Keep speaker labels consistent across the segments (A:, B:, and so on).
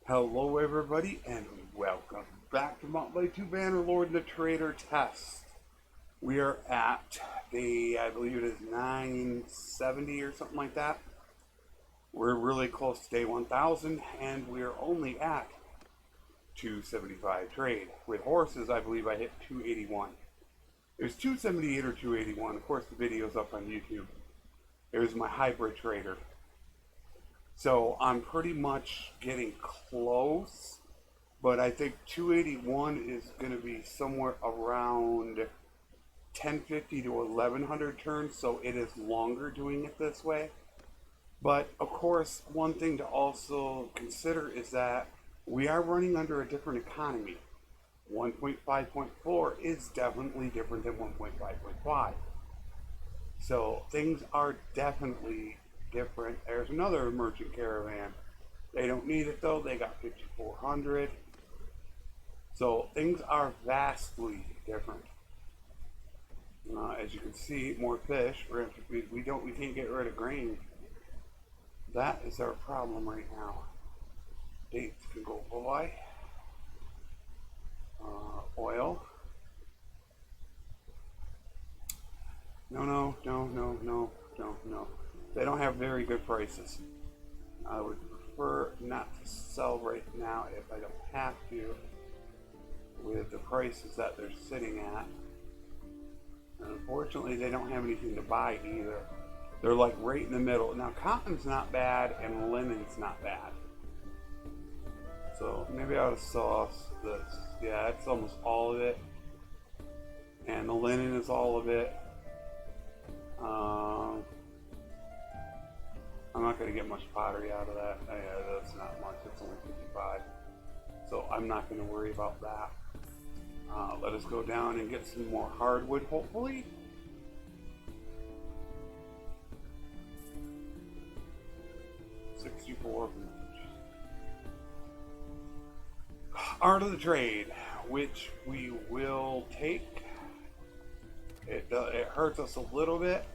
A: Hello everybody and welcome back to Mountain 2 Bannerlord and the Trader Test. We are at I believe it is 970 or something like that. We're really close to day 1000 and we're only at 275 trade. With horses, I believe I hit 281. It was 278 or 281. Of course, the video's up on YouTube. It was my hybrid trader. So I'm pretty much getting close, but I think 281 is going to be somewhere around 1050 to 1100 turns, so it is longer doing it this way. But of course, one thing to also consider is that we are running under a different economy. 1.5.4 is definitely different than 1.5.5. So things are definitely different. There's another merchant caravan. They don't need it though. They got 5400. So things are vastly different. As you can see, more fish. We can't get rid of grain. That is our problem right now. Dates can go boy. Oil. No. They don't have very good prices. I would prefer not to sell right now if I don't have to, with the prices that they're sitting at. And unfortunately, they don't have anything to buy either. They're like right in the middle. Now, cotton's not bad and linen's not bad. So maybe I ought to sell off this. Yeah, it's almost all of it. And the linen is all of it. I'm not going to get much pottery out of that. Yeah, that's not much. It's only 55. So I'm not going to worry about that. Let us go down and get some more hardwood, hopefully. $64. Art of the trade, which we will take. It hurts us a little bit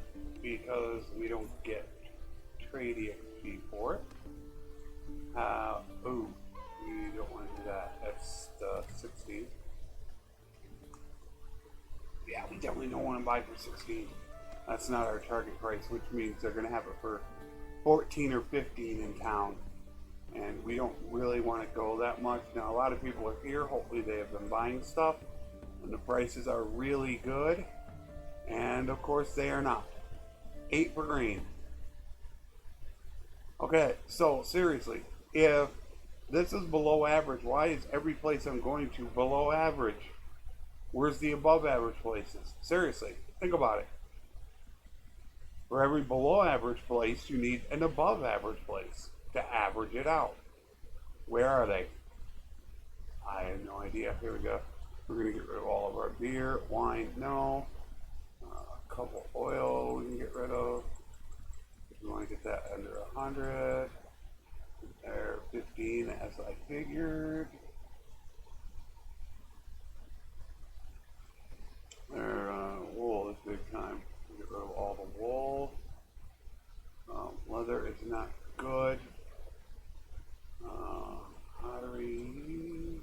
A: because we don't get trade XP for it. We don't want to do that. That's the 16. Yeah, we definitely don't want to buy for 16. That's not our target price, which means they're going to have it for 14 or 15 in town. And we don't really want to go that much. Now, a lot of people are here. Hopefully they have been buying stuff. And the prices are really good. And of course they are not. 8 for green. Okay, so seriously, if this is below average, why is every place I'm going to below average? Where's the above average places? Seriously, think about it. For every below average place, you need an above average place to average it out. Where are they? I have no idea. Here we go. We're going to get rid of all of our beer, wine, no. A couple oil we can get rid of. We want to get that under 100. There, 15 as I figured. There, wool is big time. Get rid of all the wool. Leather is not good. Pottery,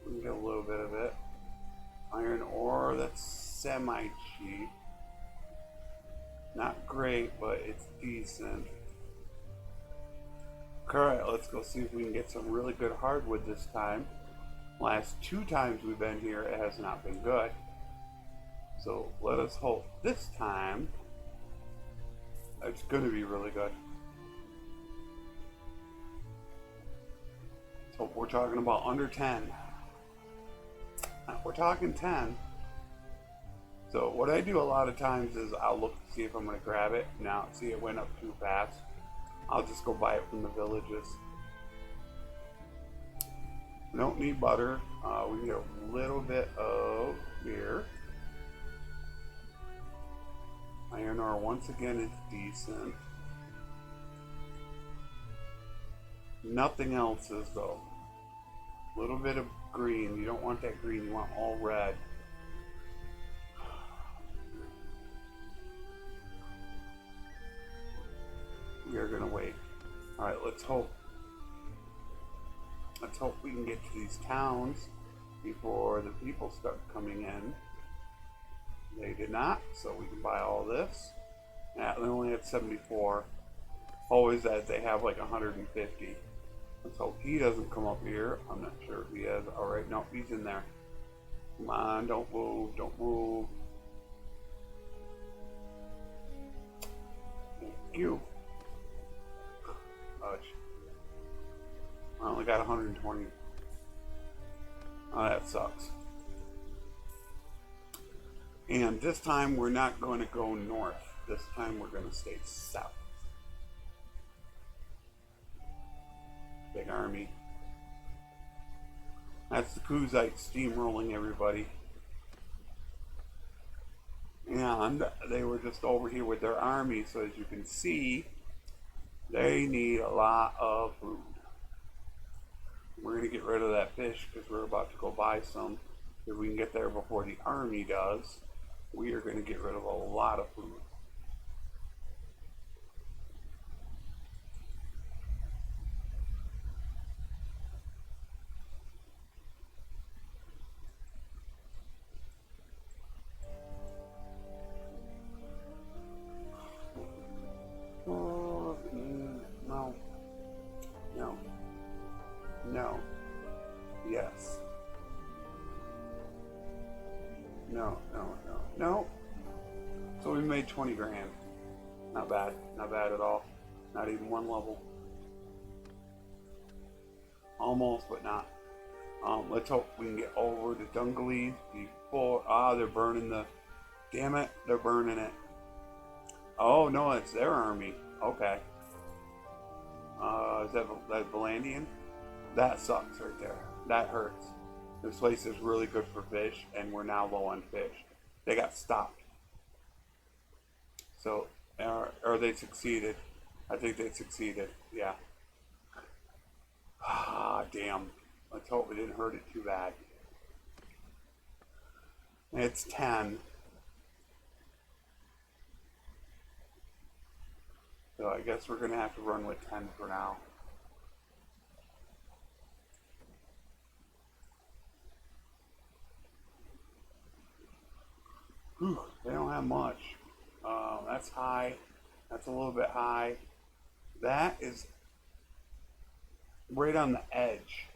A: we can get a little bit of it. Iron ore, that's semi-cheap. Not great, but it's decent. Alright, let's go see if we can get some really good hardwood this time. Last 2 times we've been here, it has not been good. So let us hope this time it's going to be really good. So we're talking about under 10. We're talking 10. So what I do a lot of times is I'll look to see if I'm going to grab it. Now, see, it went up too fast. I'll just go buy it from the villages. We don't need butter. We can get a little bit of beer. Iron ore once again is decent. Nothing else is though. A little bit of green. You don't want that green. You want all red. We are gonna wait. All right, let's hope let's hope we can get to these towns before the people start coming in. They did not, so we can buy all this. Yeah, they only had 74. Always that they have like 150. Let's hope he doesn't come up here. I'm not sure if he has. Alright, no, he's in there. Come on, don't move, don't move. Thank you. Gosh. I only got 120. Oh, that sucks. And this time we're not going to go north. This time we're going to stay south. Big army. That's the Kuzite steamrolling everybody. And they were just over here with their army, so as you can see, they need a lot of food. We're going to get rid of that fish because we're about to go buy some. If we can get there before the army does, we are going to get rid of a lot of food. No. No. No. Yes. No, no, no, no. So we made 20 grand. Not bad. Not bad at all. Not even one level. Almost, but not. Let's hope we can get over to Dungalee before... they're burning the... Damn it, they're burning it. Oh, no, it's their army. Okay. Is that Valandian? That sucks right there. That hurts. This place is really good for fish, and we're now low on fish. They got stopped. So, or they succeeded. I think they succeeded, yeah. Damn. Let's hope we didn't hurt it too bad. It's 10. So I guess we're going to have to run with 10 for now. Whew, they don't have much. That's high. That's a little bit high. That is right on the edge.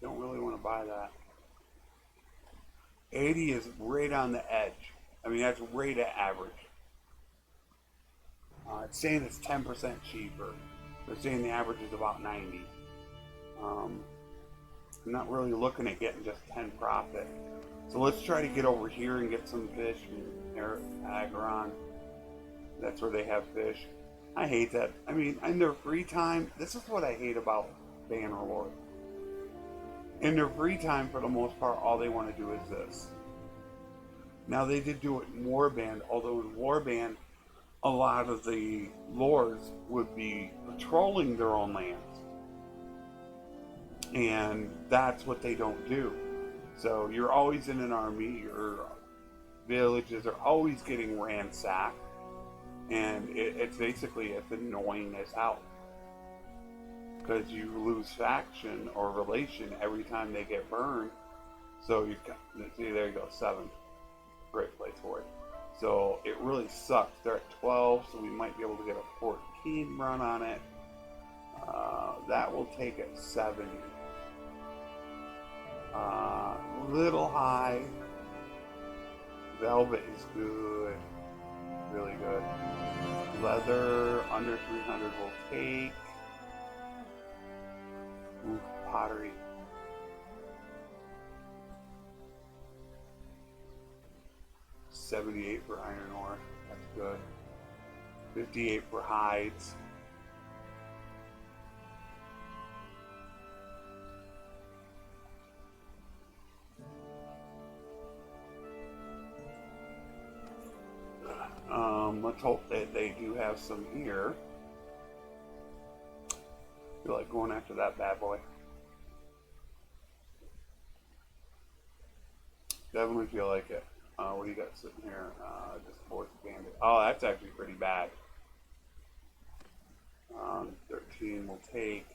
A: Don't really want to buy that. 80 is right on the edge. I mean, that's right at average. It's saying it's 10% cheaper. They're saying the average is about 90. I'm not really looking at getting just 10 profit. So let's try to get over here and get some fish from Agron. That's where they have fish. I hate that. I mean, in their free time, this is what I hate about Bannerlord. In their free time, for the most part, all they want to do is this. Now, they did do it in Warband, although in Warband, a lot of the lords would be patrolling their own lands. And that's what they don't do. So you're always in an army, your villages are always getting ransacked, and it's basically it's annoying as hell. Because you lose faction or relation every time they get burned. So you see, there you go, 7. Great place for it. So it really sucks. They're at 12, so we might be able to get a 14 run on it. That will take it 70. Little high. Velvet is good. Really good. Leather under 300 will take. Ooh, pottery. $78 for iron ore. That's good. 58 for hides. Let's hope that they do have some here. Feel like going after that bad boy. Definitely feel like it. What do you got sitting here? Just force bandit. Oh, that's actually pretty bad. 13 will take.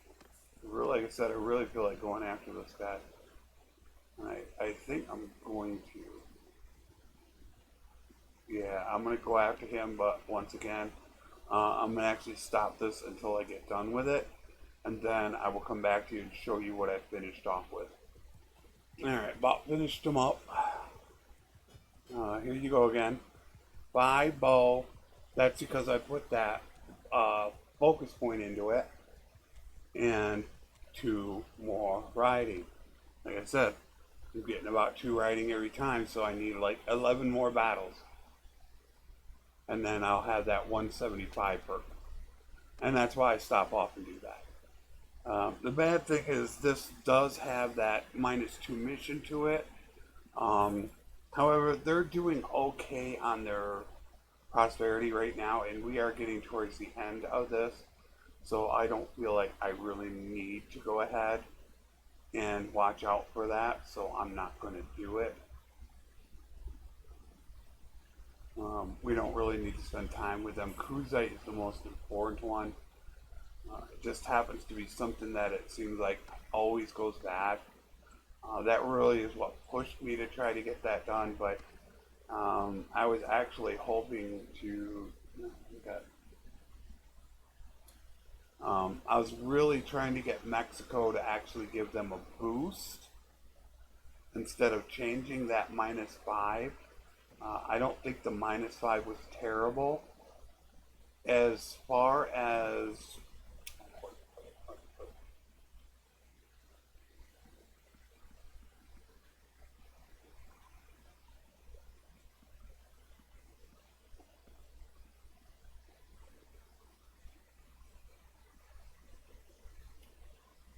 A: Really, like I said, I really feel like going after this guy. And I think I'm going to. Yeah, I'm going to go after him, but once again, I'm going to actually stop this until I get done with it. And then I will come back to you and show you what I finished off with. Alright, about finished them up. Here you go again. 5 bow. That's because I put that focus point into it. And 2 more riding. Like I said, I'm getting about 2 riding every time, so I need like 11 more battles. And then I'll have that 175 perk. And that's why I stop off and do that. The bad thing is this does have that -2 mission to it. However, they're doing okay on their prosperity right now, and we are getting towards the end of this. So I don't feel like I really need to go ahead and watch out for that, so I'm not going to do it. We don't really need to spend time with them. Cruzite is the most important one. It just happens to be something that it seems like always goes bad. That really is what pushed me to try to get that done, but I was actually hoping to. I was really trying to get Mexico to actually give them a boost instead of changing that -5. I don't think the -5 was terrible. As far as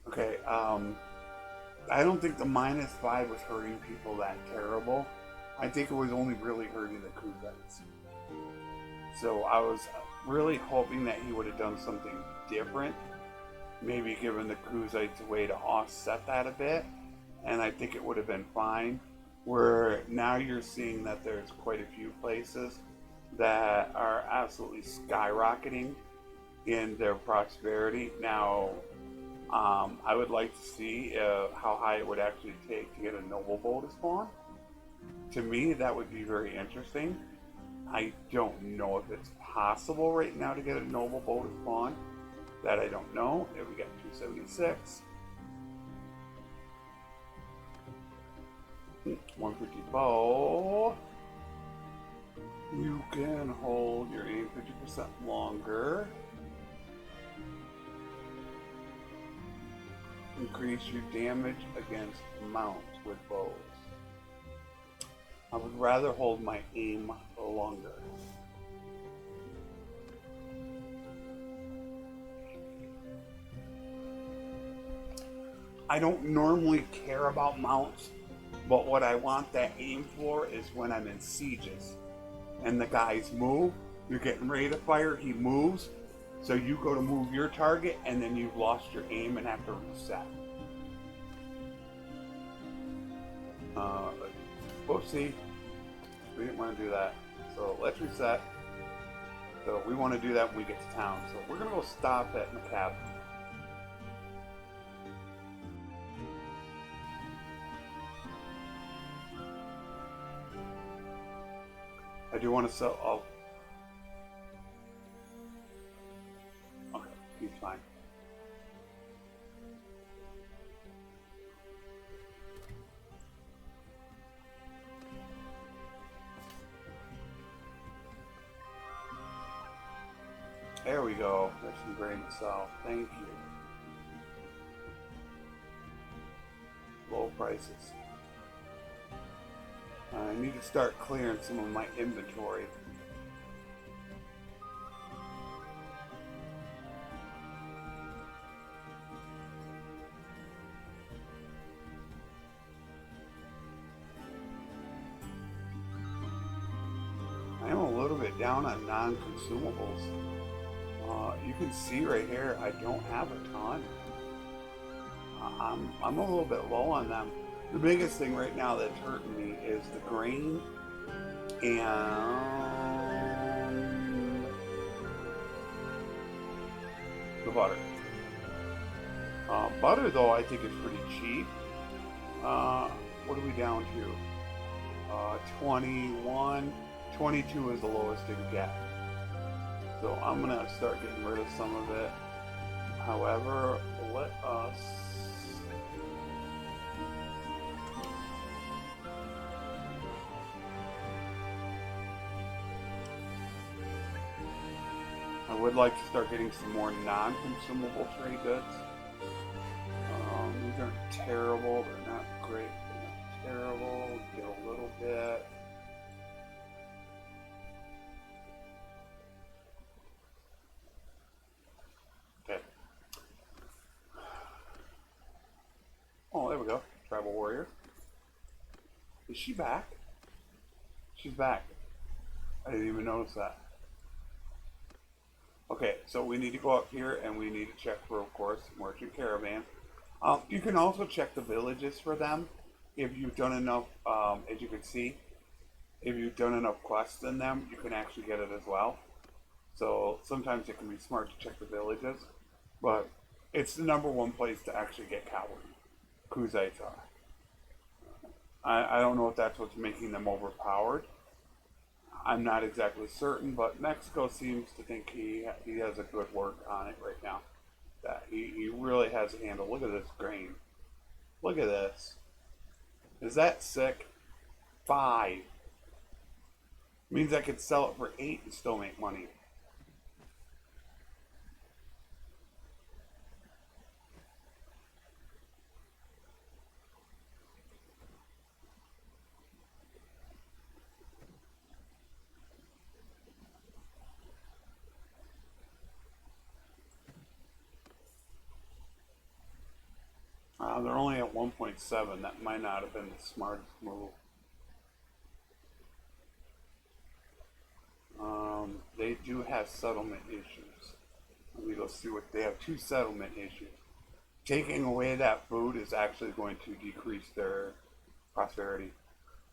A: okay, I don't think the -5 was hurting people that terrible. I think it was only really hurting the Kuzites. So I was really hoping that he would have done something different, maybe given the Kuzites a way to offset that a bit, and I think it would have been fine. Where now you're seeing that there's quite a few places that are absolutely skyrocketing in their prosperity. Now, I would like to see how high it would actually take to get a noble bow to spawn. To me, that would be very interesting. I don't know if it's possible right now to get a noble bow to spawn. That I don't know. There we got 276. 150 bow. You can hold your aim 50% longer. Increase your damage against mounts with bows. I would rather hold my aim longer. I don't normally care about mounts, but what I want that aim for is when I'm in sieges and the guys move, you're getting ready to fire, he moves, so you go to move your target and then you've lost your aim and have to reset. Whoopsie, we didn't want to do that, so let's reset. So we want to do that when we get to town, so we're going to go stop at McCab. I do want to sell. Oh, okay, he's fine. There we go. There's some grain to sell. Thank you. Low prices. I need to start clearing some of my inventory. I am a little bit down on non-consumables. You can see right here, I don't have a ton. I'm a little bit low on them. The biggest thing right now that's hurting me is the grain and the butter. Butter, though, I think is pretty cheap. What are we down to? 21, 22 is the lowest it can get. So I'm gonna start getting rid of some of it. However, let us I would like to start getting some more non-consumable trade goods. These aren't terrible, they're not great, they're not terrible. Get a little bit. Okay. Oh, there we go. Tribal warrior. Is she back? She's back. I didn't even notice that. Okay, so we need to go up here and we need to check for, of course, merchant caravan. You can also check the villages for them if you've done enough, as you can see, if you've done enough quests in them, you can actually get it as well. So sometimes it can be smart to check the villages, but it's the #1 place to actually get cavalry. Khuzaits are. I don't know if that's what's making them overpowered. I'm not exactly certain, but Mexico seems to think he has a good work on it right now. That he really has a handle. Look at this grain. Look at this. Is that sick? 5. Means I could sell it for 8 and still make money. They're only at 1.7. That might not have been the smartest move. They do have settlement issues. Let me go see what they have. 2 settlement issues. Taking away that food is actually going to decrease their prosperity.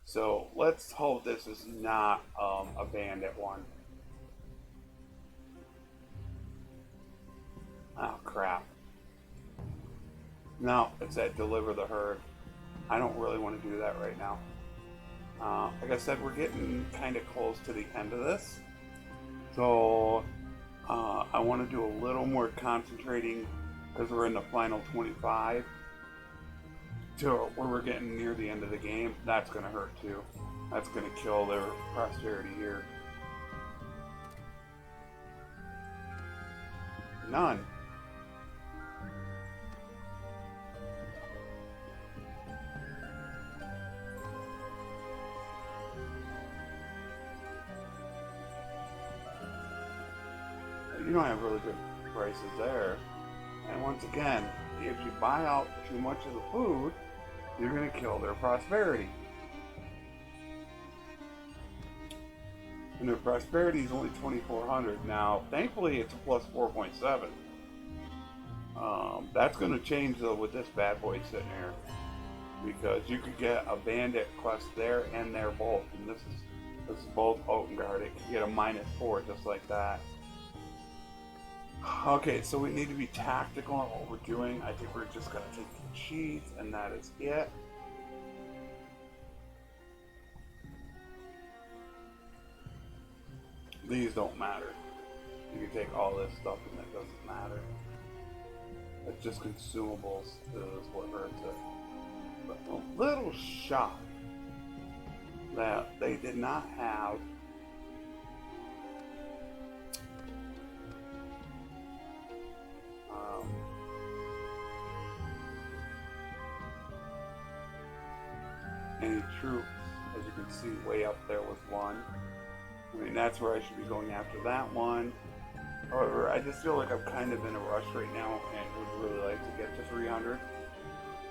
A: So let's hope this is not a bandit one. Oh crap. No, it's that deliver the herd. I don't really want to do that right now. Like I said, we're getting kind of close to the end of this. So I want to do a little more concentrating because we're in the final 25 to where we're getting near the end of the game. That's going to hurt too. That's going to kill their prosperity here. None. You don't have really good prices there. And once again, if you buy out too much of the food, you're going to kill their prosperity. And their prosperity is only 2,400. Now, thankfully, it's a plus 4.7. That's going to change, though, with this bad boy sitting here. Because you could get a bandit quest there and there both. And this is both Otengard. It can get a -4 just like that. Okay, so we need to be tactical on what we're doing. I think we're just going to take the cheese, and that is it. These don't matter. You can take all this stuff, and it doesn't matter. It's just consumables is what hurts it. But a little shocked that they did not have any troops. As you can see, way up there was one. I mean, that's where I should be going after that one. However, I just feel like I'm kind of in a rush right now and would really like to get to 300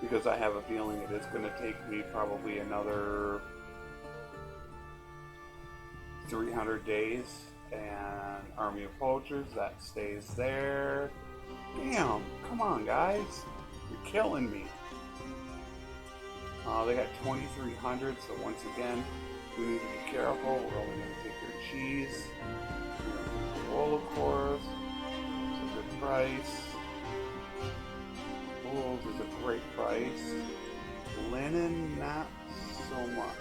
A: because I have a feeling it is going to take me probably another 300 days. And Army of Poachers, that stays there. Damn, come on guys, you're killing me. They got 2,300, so once again, we need to be careful. We're only going to take their cheese. Roll, of course. So good price. Wools is a great price. Linen, not so much.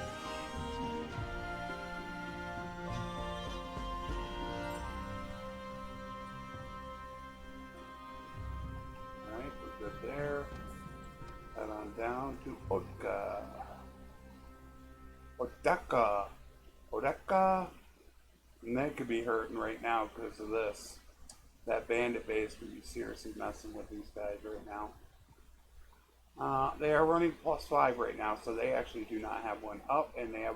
A: Alright, we're good there. Head on down to Odka. Odeka. And they could be hurting right now because of this. That bandit base could be seriously messing with these guys right now. They are running +5 right now, so they actually do not have one up, and they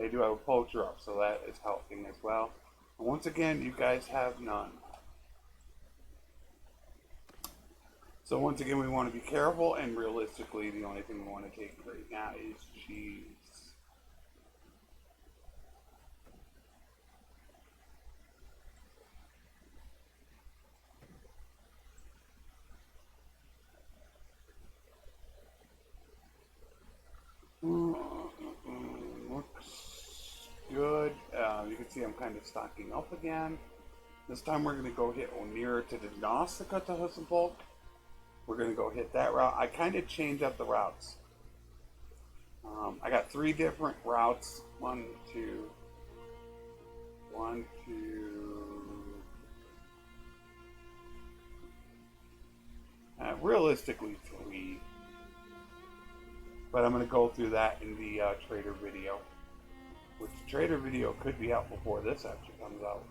A: do have a poacher up, so that is helping as well. And once again, you guys have none. So once again, we want to be careful, and realistically, the only thing we want to take right now is cheese. Looks good. You can see I'm kind of stocking up again. This time we're going to go hit nearer to the Nausicaa to have some bulk. We're going to go hit that route. I kind of change up the routes. I got 3 different routes. 1, 2. Realistically 3. But I'm going to go through that in the trader video. Which trader video could be out before this actually comes out.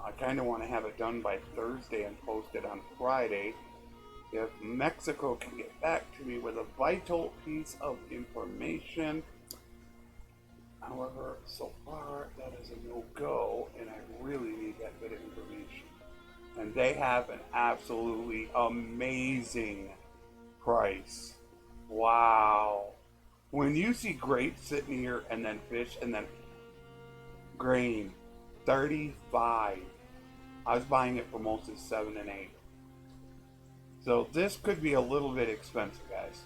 A: I kind of want to have it done by Thursday and post it on Friday. If Mexico can get back to me with a vital piece of information. However, so far that is a no-go, and I really need that bit of information. And they have an absolutely amazing price. Wow. When you see grapes sitting here and then fish and then grain, 35. I was buying it for mostly 7 and 8. So this could be a little bit expensive, guys.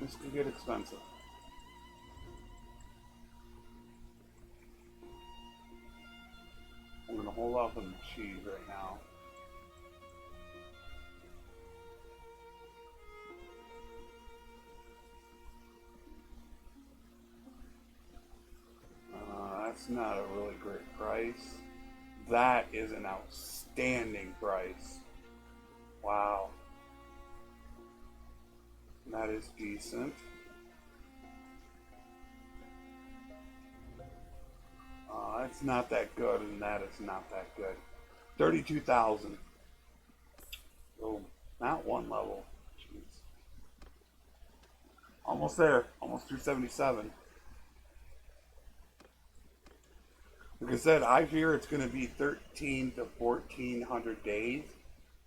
A: This could get expensive. I'm going to hold off on the cheese right now. That's not a really great price. That is an outstanding price. Wow. That is decent. That's not that good, and that is not that good. 32,000. Oh, not one level. Jeez. Almost there. Almost 277. Like I said, I fear it's going to be 13 to 1400 days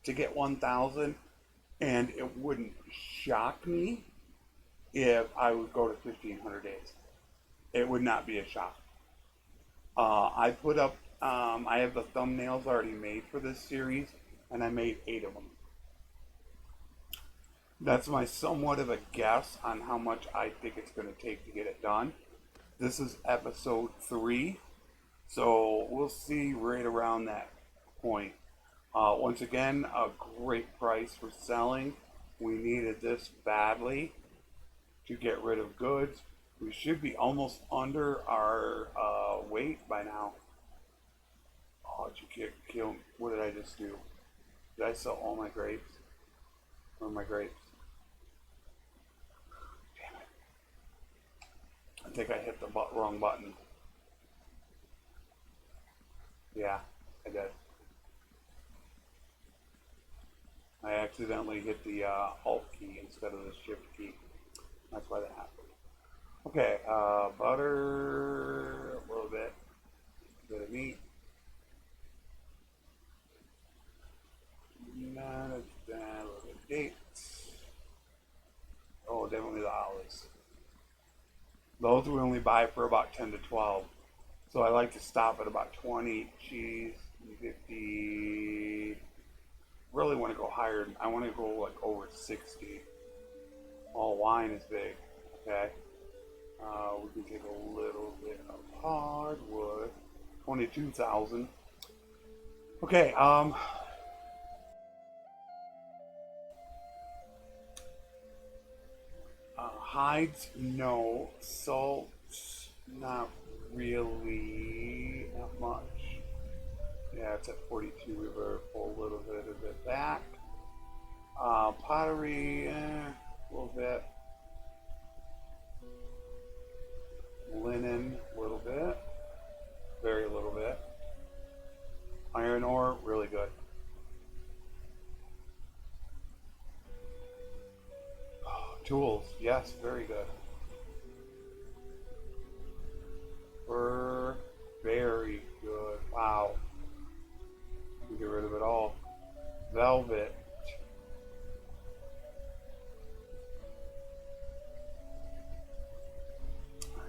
A: to get 1,000, and it wouldn't shock me if I would go to 1,500 days. It would not be a shock. I put up, I have the thumbnails already made for this series, and I made 8 of them. That's my somewhat of a guess on how much I think it's going to take to get it done. This is episode 3, so we'll see right around that point. Once again, a great price for selling. We needed this badly to get rid of goods. We should be almost under our weight by now. Oh, did you kill? What did I just do? Did I sell all my grapes? Where are my grapes? Damn it. I think I hit the wrong button. Yeah, I did. I accidentally hit the Alt key instead of the Shift key. That's why that happened. Okay, butter, a little bit of meat. Not a little bit of dates. Oh, definitely the olives. Those we only buy for about 10 to 12. So I like to stop at about 20. Cheese, 50. Really want to go higher. I want to go like over 60. All wine is big. Okay. We can take a little bit of hardwood. 22,000. Okay. Hides, no. Salt, not really. Not much. Yeah, it's at 42. We better pull a little bit of it back. Pottery, a little bit. Linen, a little bit. Very little bit. Iron ore, really good. Tools, yes, very good. Fur, very good. Wow. We get rid of it all. Velvet.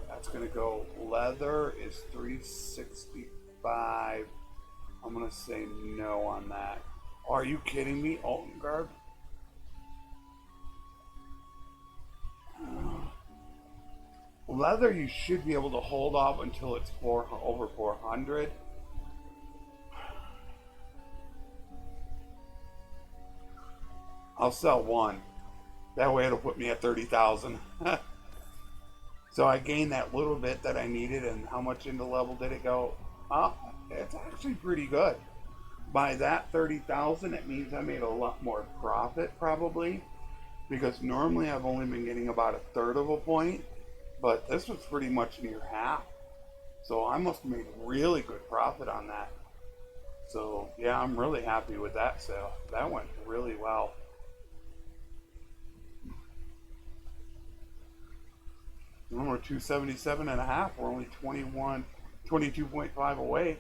A: That's gonna go. Leather is 365. I'm gonna say no on that. Are you kidding me, Alton Garb? Leather, you should be able to hold off until it's over 400. I'll sell one. That way it'll put me at 30,000. So I gained that little bit that I needed, and how much into level did it go? It's actually pretty good. By that 30,000, it means I made a lot more profit probably, because normally I've only been getting about a third of a point, but this was pretty much near half. So I must have made really good profit on that. So yeah, I'm really happy with that sale. That went really well. We're 277 and a half. We're only 22.5 away.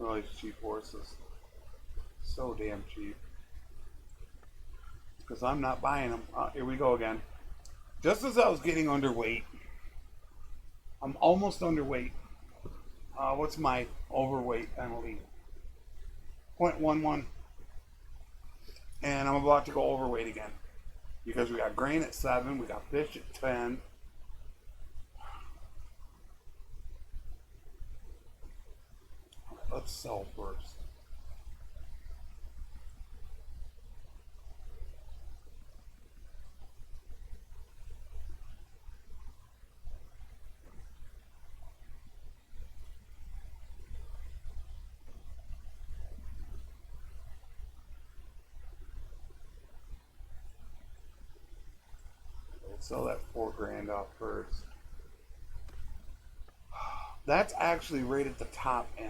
A: Oh, these cheap horses. So damn cheap. Because I'm not buying them. Here we go again. Just as I was getting underweight. I'm almost underweight. What's my overweight penalty? 0.11. And I'm about to go overweight again. Because we got grain at 7. We got fish at 10. Let's sell first. Let's sell that 4 grand off first. That's actually right at the top end.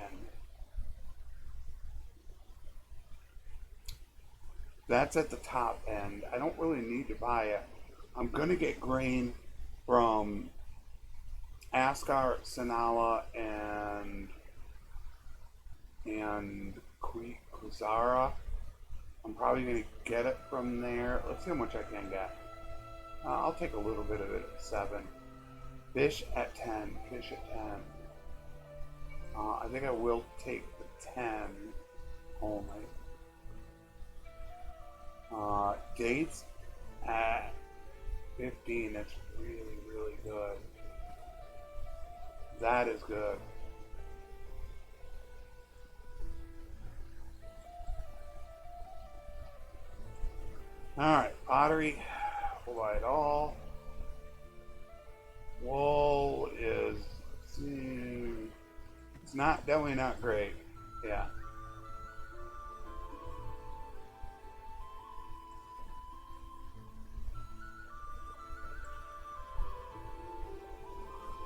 A: That's at the top end. I don't really need to buy it. I'm going to get grain from Ascar, Sanala, and Kuzara. I'm probably going to get it from there. Let's see how much I can get. I'll take a little bit of it at 7. Fish at 10. Fish at 10. I think I will take the 10 only. Dates at 15. That's really, really good. That is good. Alright, pottery. We'll buy it all. Wool is... it's not, definitely not great. Yeah.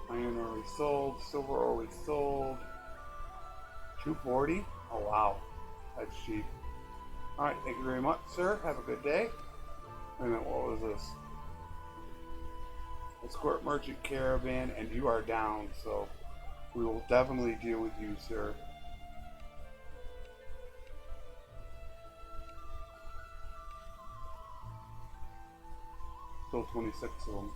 A: Iron ore we sold. Silver ore we sold. 240? Oh wow. That's cheap. Alright, thank you very much, sir. Have a good day. Wait a minute, what was this? Escort merchant caravan, and you are down, so we will definitely deal with you, sir. Still 26 of them.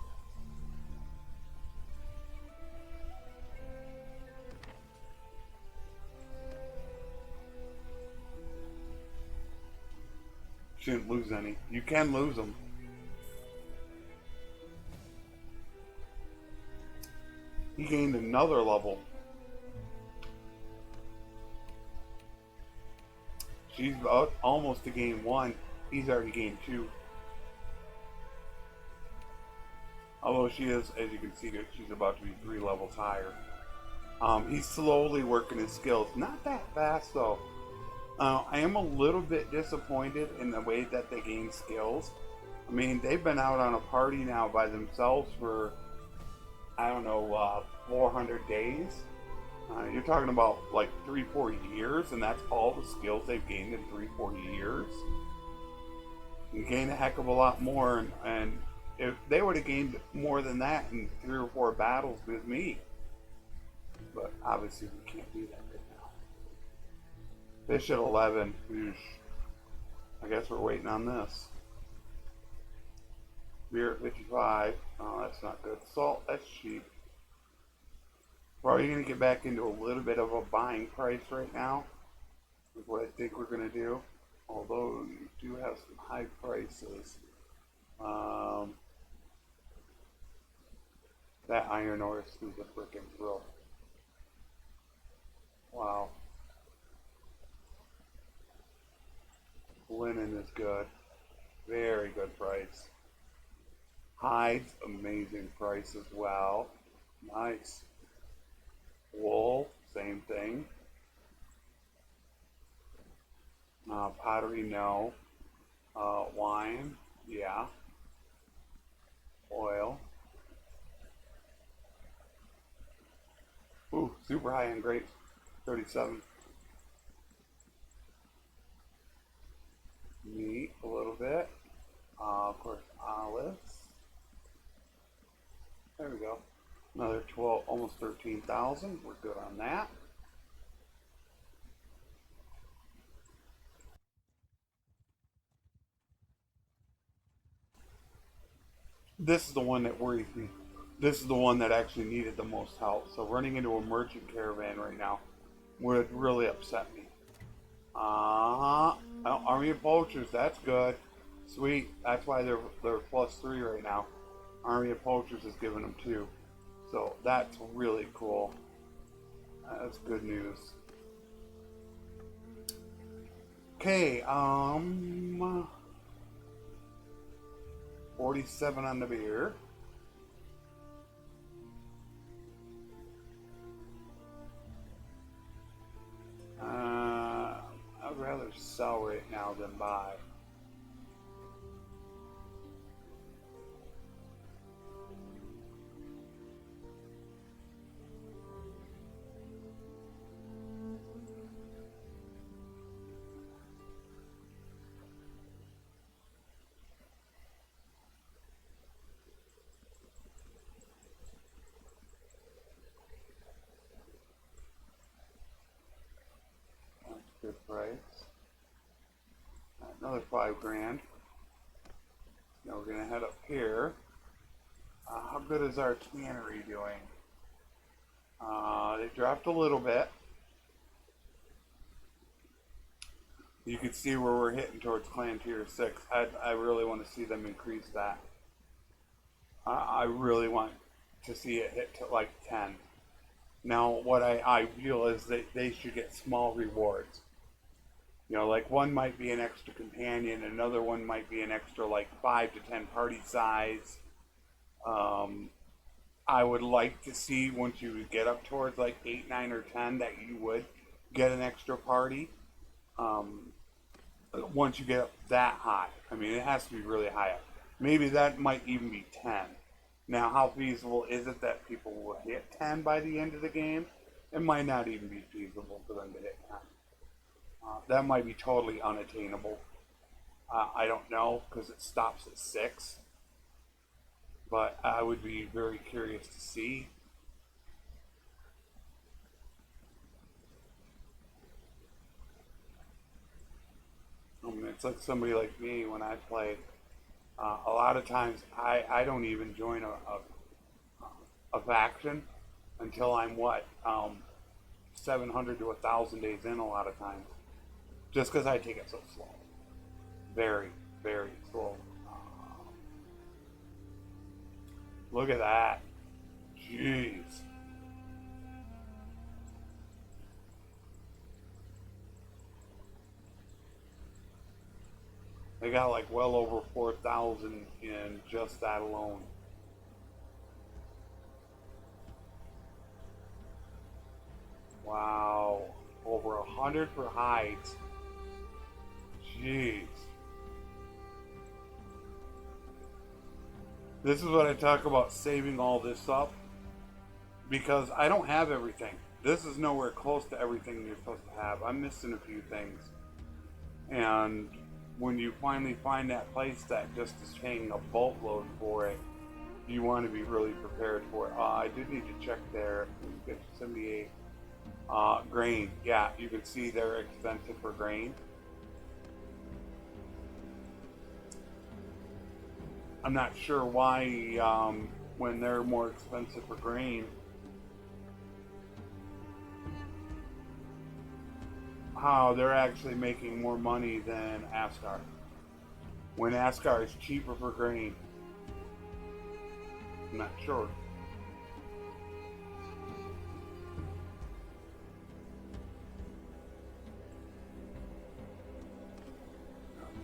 A: Shouldn't lose any. You can lose them. He gained another level. She's almost to gain 1. He's already gained 2. Although she is, as you can see, she's about to be 3 levels higher. He's slowly working his skills. Not that fast, though. I am a little bit disappointed in the way that they gain skills. I mean, they've been out on a party now by themselves for, I don't know, 400 days. You're talking about like 3-4 years, and that's all the skills they've gained in 3-4 years. You gain a heck of a lot more, and if they would have gained more than that in 3 or 4 battles with me. But obviously we can't do that right now. Fish at 11. Oosh. I guess we're waiting on this. Beer at 55. Oh, that's not good. Salt, that's cheap. Probably going to get back into a little bit of a buying price right now. Is what I think we're going to do. Although you do have some high prices. That iron ore is a freaking thrill. Wow. Linen is good. Very good price. Hides, amazing price as well. Nice. Wool, same thing. Pottery, no. Wine, yeah. Oil. Ooh, super high end grapes, 37. Meat, a little bit. Of course, olives. There we go. Another 12, almost 13,000. We're good on that. This is the one that worries me. This is the one that actually needed the most help. So running into a merchant caravan right now would really upset me. Army of Poachers, that's good. Sweet. That's why they're +3 right now. Army of Poachers is giving them 2. So that's really cool. That's good news. Okay, 47 on the beer. I'd rather sell right now than buy. That's a good price. Another 5 grand. Now we're gonna head up here. How good is our tannery doing? They dropped a little bit. You can see where we're hitting towards clan tier 6. I really want to see them increase that. I really want to see it hit to like 10. Now what I feel is that they should get small rewards. You know, like one might be an extra companion, another one might be an extra like 5 to 10 party size. I would like to see once you get up towards like 8, 9, or 10 that you would get an extra party. Once you get up that high, I mean, it has to be really high up. Maybe that might even be 10. Now, how feasible is it that people will hit 10 by the end of the game? It might not even be feasible for them to hit 10. That might be totally unattainable. I don't know because it stops at 6. But I would be very curious to see. I mean, it's like somebody like me when I play. A lot of times I don't even join a faction until I'm what 700 to 1,000 days in. A lot of times, just because I take it so slow, very very slow. Look at that, jeez. They got like well over 4,000 in just that alone. Wow, over 100 for hides. Jeez. This is what I talk about, saving all this up, because I don't have everything. This is nowhere close to everything you're supposed to have. I'm missing a few things. And when you finally find that place that just is paying a boatload for it, you want to be really prepared for it. I did need to check there. 78 grain. Yeah, you can see they're expensive for grain. I'm not sure why when they're more expensive for grain, how they're actually making more money than Ascar. When Ascar is cheaper for grain. I'm not sure.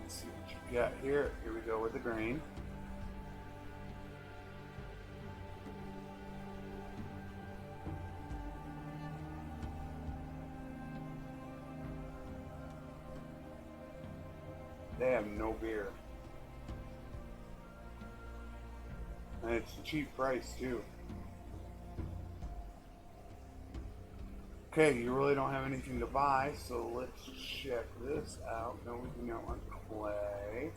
A: Let's see what you got here. Here we go with the grain. They have no beer. And it's a cheap price too. Okay, you really don't have anything to buy, so let's check this out. No, we do not want clay.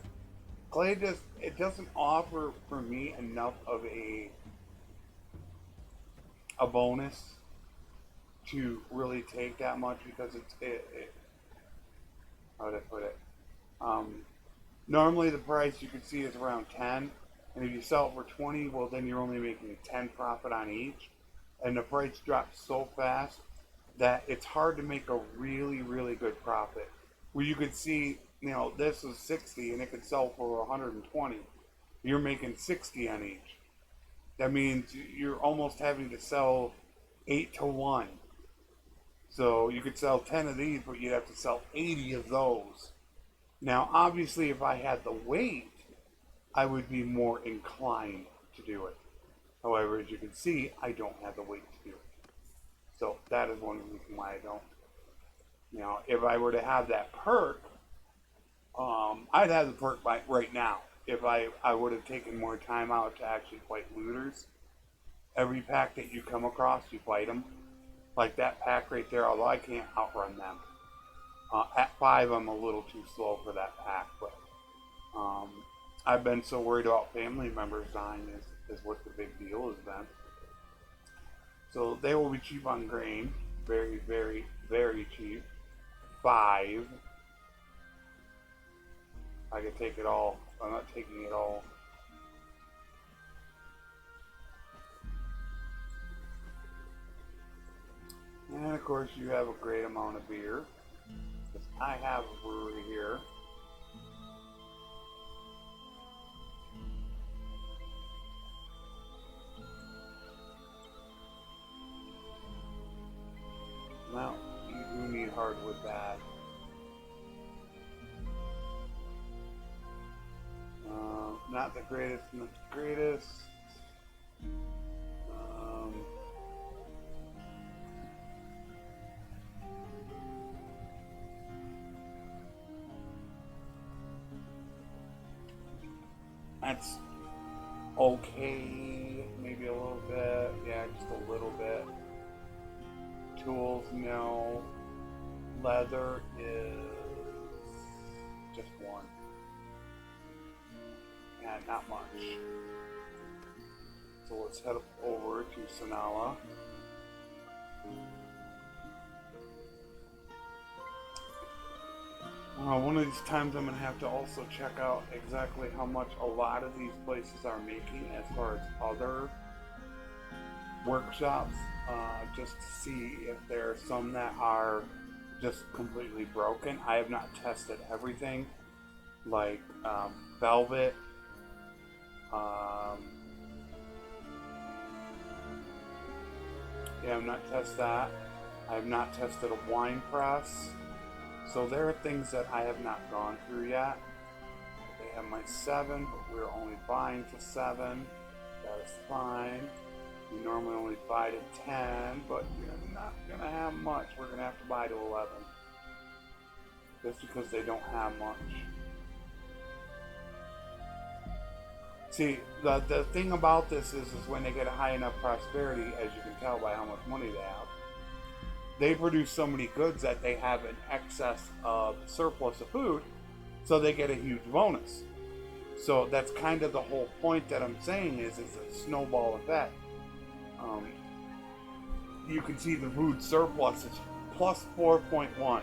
A: Clay just, it doesn't offer for me enough of a bonus to really take that much, because how would I put it? Normally the price you can see is around 10, and if you sell it for 20, well then you're only making 10 profit on each, and the price drops so fast that it's hard to make a really really good profit. Where you could see, you know, this is 60 and it could sell for 120, you're making 60 on each. That means you're almost having to sell 8 to 1. So you could sell 10 of these, but you'd have to sell 80 of those. Now, obviously, if I had the weight, I would be more inclined to do it. However, as you can see, I don't have the weight to do it. So that is one reason why I don't. Now, if I were to have that perk, I'd have the perk right now. If I would have taken more time out to actually fight looters. Every pack that you come across, you fight them. Like that pack right there, although I can't outrun them. At 5, I'm a little too slow for that pack, but I've been so worried about family members dying is what the big deal has been. So they will be cheap on grain. Very, very, very cheap. 5. I could take it all. I'm not taking it all. And of course you have a great amount of beer. I have a brewery here. Now, you do need hardwood bad. Not the greatest, not the greatest. That's okay, maybe a little bit, yeah, just a little bit. Tools, no. Leather is just 1. Yeah, not much. So let's head over to Sonala. One of these times I'm going to have to also check out exactly how much a lot of these places are making as far as other workshops, just to see if there are some that are just completely broken. I have not tested everything, like Velvet. Um, yeah, I've not tested that. I have not tested a wine press. So there are things that I have not gone through yet. They have my 7, but we're only buying to 7. That is fine. We normally only buy to 10, but you're not going to have much. We're going to have to buy to 11. Just because they don't have much. See, the thing about this is when they get a high enough prosperity, as you can tell by how much money they have, they produce so many goods that they have an excess of surplus of food, so they get a huge bonus. So that's kind of the whole point that I'm saying is a snowball effect. You can see the food surplus is plus 4.1,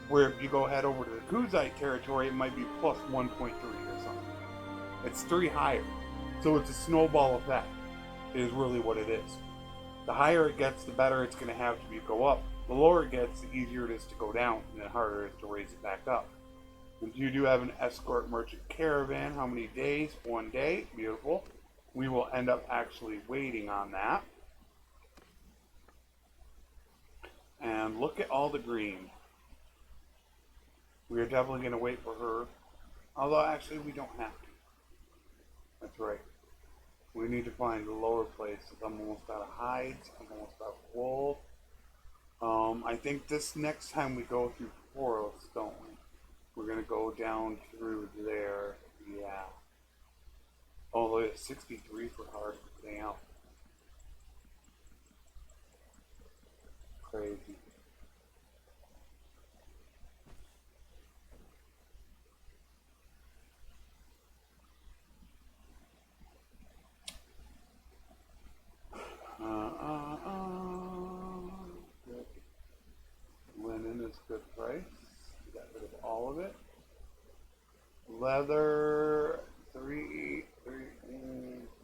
A: where if you go head over to the Kuzite territory, it might be plus 1.3 or something. It's 3 higher. So it's a snowball effect, is really what it is. The higher it gets, the better it's going to have to be go up. The lower it gets, the easier it is to go down, and the harder it is to raise it back up. And you do have an escort merchant caravan. How many days? 1 day. Beautiful. We will end up actually waiting on that. And look at all the green. We are definitely going to wait for her. Although, actually, we don't have to. That's right. We need to find the lower places. I'm almost out of hides. I'm almost out of wool. I think this next time we go through forests, don't we? We're going to go down through there. Yeah. Oh, look at 63 for hard. Damn. Crazy. Good. Linen is good price. Got rid of all of it. Leather,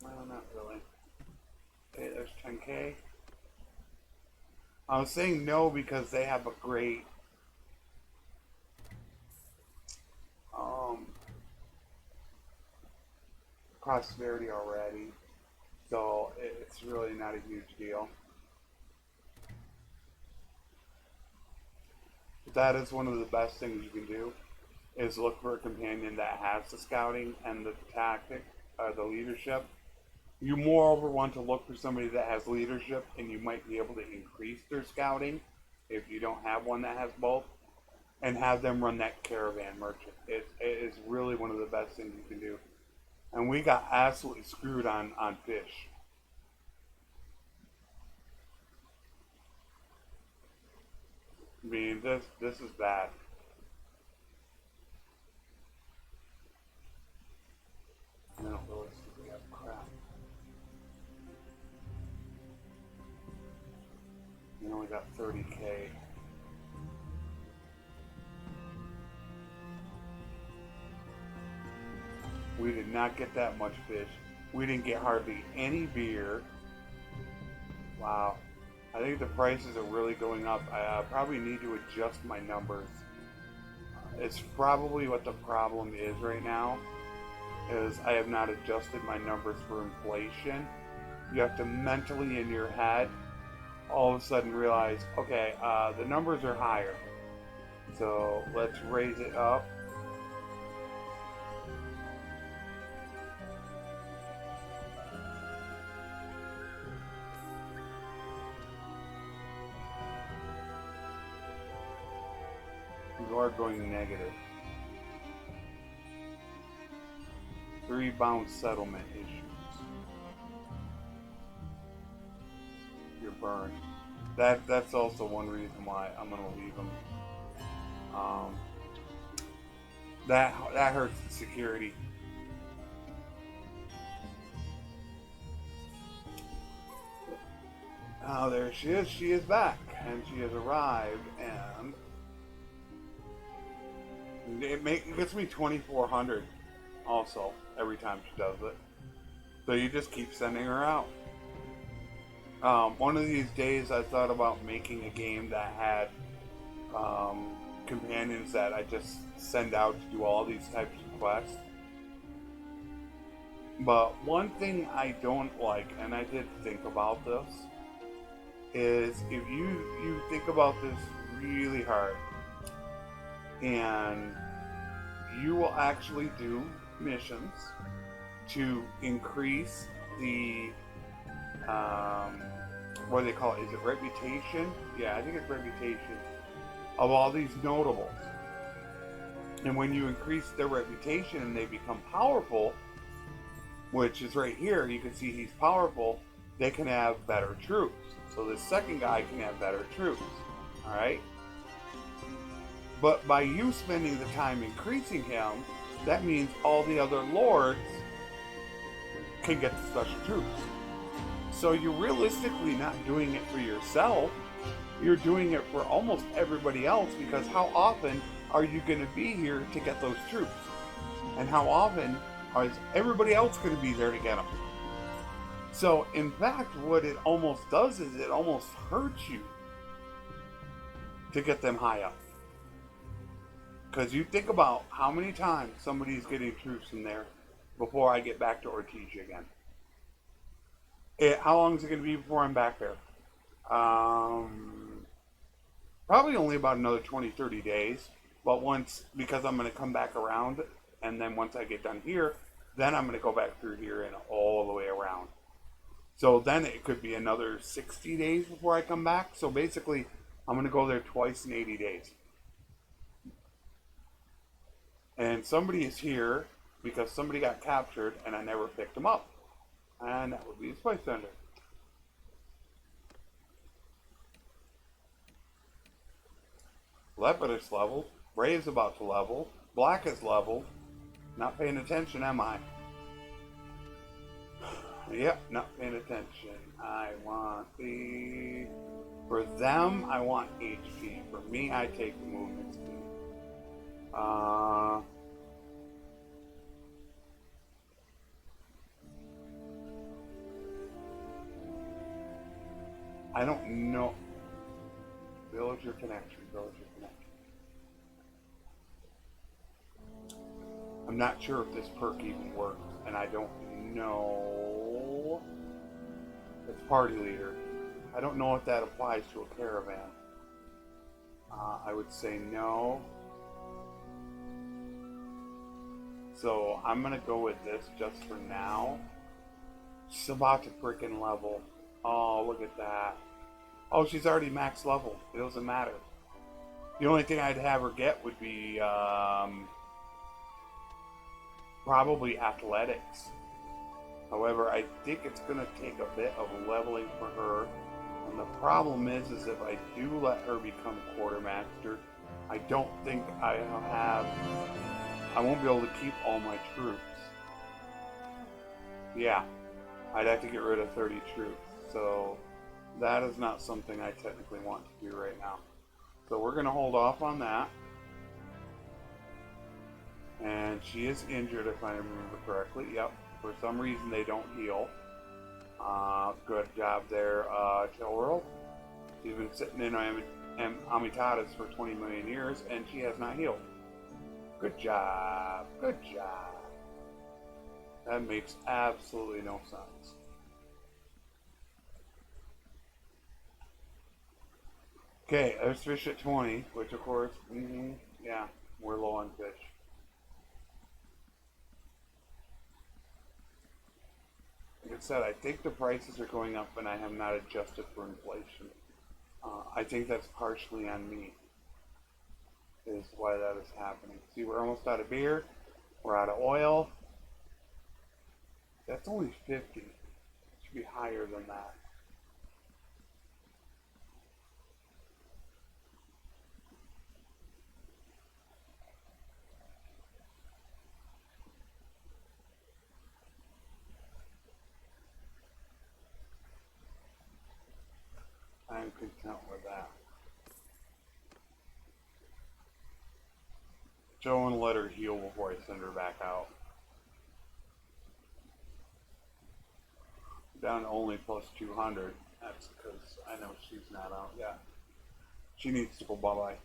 A: well, not really. Okay, there's 10K. I was saying no because they have a great um, prosperity already, so it's really not a huge deal. That is one of the best things you can do, is look for a companion that has the scouting and the tactic, the leadership. You moreover want to look for somebody that has leadership, and you might be able to increase their scouting if you don't have one that has both, and have them run that caravan merchant. It is really one of the best things you can do. And we got absolutely screwed on fish. I mean, this is bad. I don't really see we have crap. We only got 30K. We did not get that much fish. We didn't get hardly any beer. Wow. I think the prices are really going up. I probably need to adjust my numbers. It's probably what the problem is right now, is I have not adjusted my numbers for inflation. You have to mentally in your head all of a sudden realize, okay, the numbers are higher. So let's raise it up. You are going negative. 3 bounce settlement issues. You're burned. That's also one reason why I'm gonna leave them. That hurts the security. Oh, there she is. She is back, and she has arrived, and it gets me 2,400 also every time she does it. So you just keep sending her out. One of these days I thought about making a game that had companions that I just send out to do all these types of quests. But one thing I don't like, and I did think about this, is if you think about this really hard, and you will actually do missions to increase the what do they call it? Is it reputation? Yeah, I think it's reputation of all these notables. And when you increase their reputation and they become powerful, which is right here, you can see he's powerful, they can have better troops. So this second guy can have better troops. Alright? But by you spending the time increasing him, that means all the other lords can get the special troops. So you're realistically not doing it for yourself. You're doing it for almost everybody else, because how often are you going to be here to get those troops? And how often is everybody else going to be there to get them? So in fact, what it almost does is it almost hurts you to get them high up. Because you think about how many times somebody's getting troops in there before I get back to Ortigia again. How long is it going to be before I'm back there? Probably only about another 20-30 days. But once, because I'm going to come back around, and then once I get done here, then I'm going to go back through here and all the way around. So then it could be another 60 days before I come back. So basically, I'm going to go there twice in 80 days. And somebody is here because somebody got captured and I never picked them up. And that would be a spice vendor. Lepidus leveled. Brave's about to level. Black is leveled. Not paying attention, am I? Yep, not paying attention. I want the... For them, I want HP. For me, I take movement speed. I don't know. Villager connection, villager connection. I'm not sure if this perk even works, and I don't know. It's party leader. I don't know if that applies to a caravan. I would say no. So I'm gonna go with this just for now. She's about to freaking level. Oh, look at that. Oh, she's already max level. It doesn't matter. The only thing I'd have her get would be probably athletics. However, I think it's going to take a bit of leveling for her. And the problem is if I do let her become quartermaster, I don't think I won't be able to keep all my troops. Yeah, I'd have to get rid of 30 troops. So that is not something I technically want to do right now. So we're going to hold off on that. And she is injured, if I remember correctly. Yep, for some reason they don't heal. Good job there, Tilworld. She's been sitting in Amitatis for 20 million years, and she has not healed. Good job, good job. That makes absolutely no sense. Okay, there's fish at 20, which of course, yeah, we're low on fish. Like I said, I think the prices are going up and I have not adjusted for inflation. I think that's partially on me, is why that is happening. See, we're almost out of beer, we're out of oil. That's only 50. It should be higher than that. I'm content with that. Joe and let her heal before I send her back out. Down to only plus 200. That's because I know she's not out yet. She needs to go bye-bye.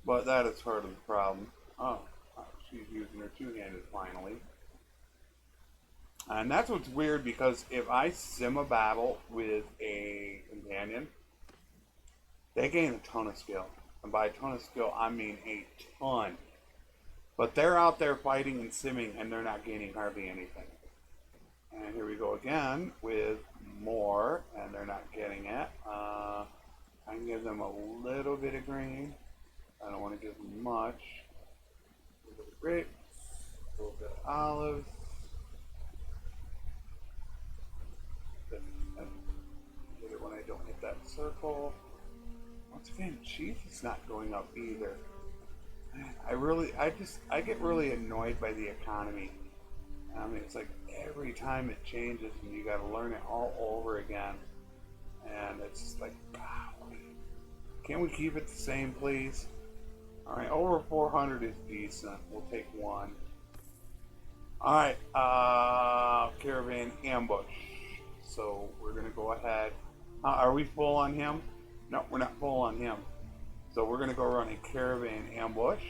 A: But that is part of the problem. Oh, she's using her two-handed finally. And that's what's weird, because if I sim a battle with a companion, they gain a ton of skill. And by a ton of skill, I mean a ton. But they're out there fighting and simming, and they're not gaining hardly anything. And here we go again with more, and they're not getting it. I can give them a little bit of green. I don't want to give them much. A little bit of grapes, a little bit of olives. Get it when I don't hit that circle. Once again, cheese is not going up either. I get really annoyed by the economy. I mean, it's like every time it changes and you got to learn it all over again. And it's just like, golly. Can't we keep it the same, please? All right, over 400 is decent. We'll take one. All right, caravan ambush. So we're gonna go ahead. Are we full on him? No, we're not full on him. So we're gonna go run a caravan ambush.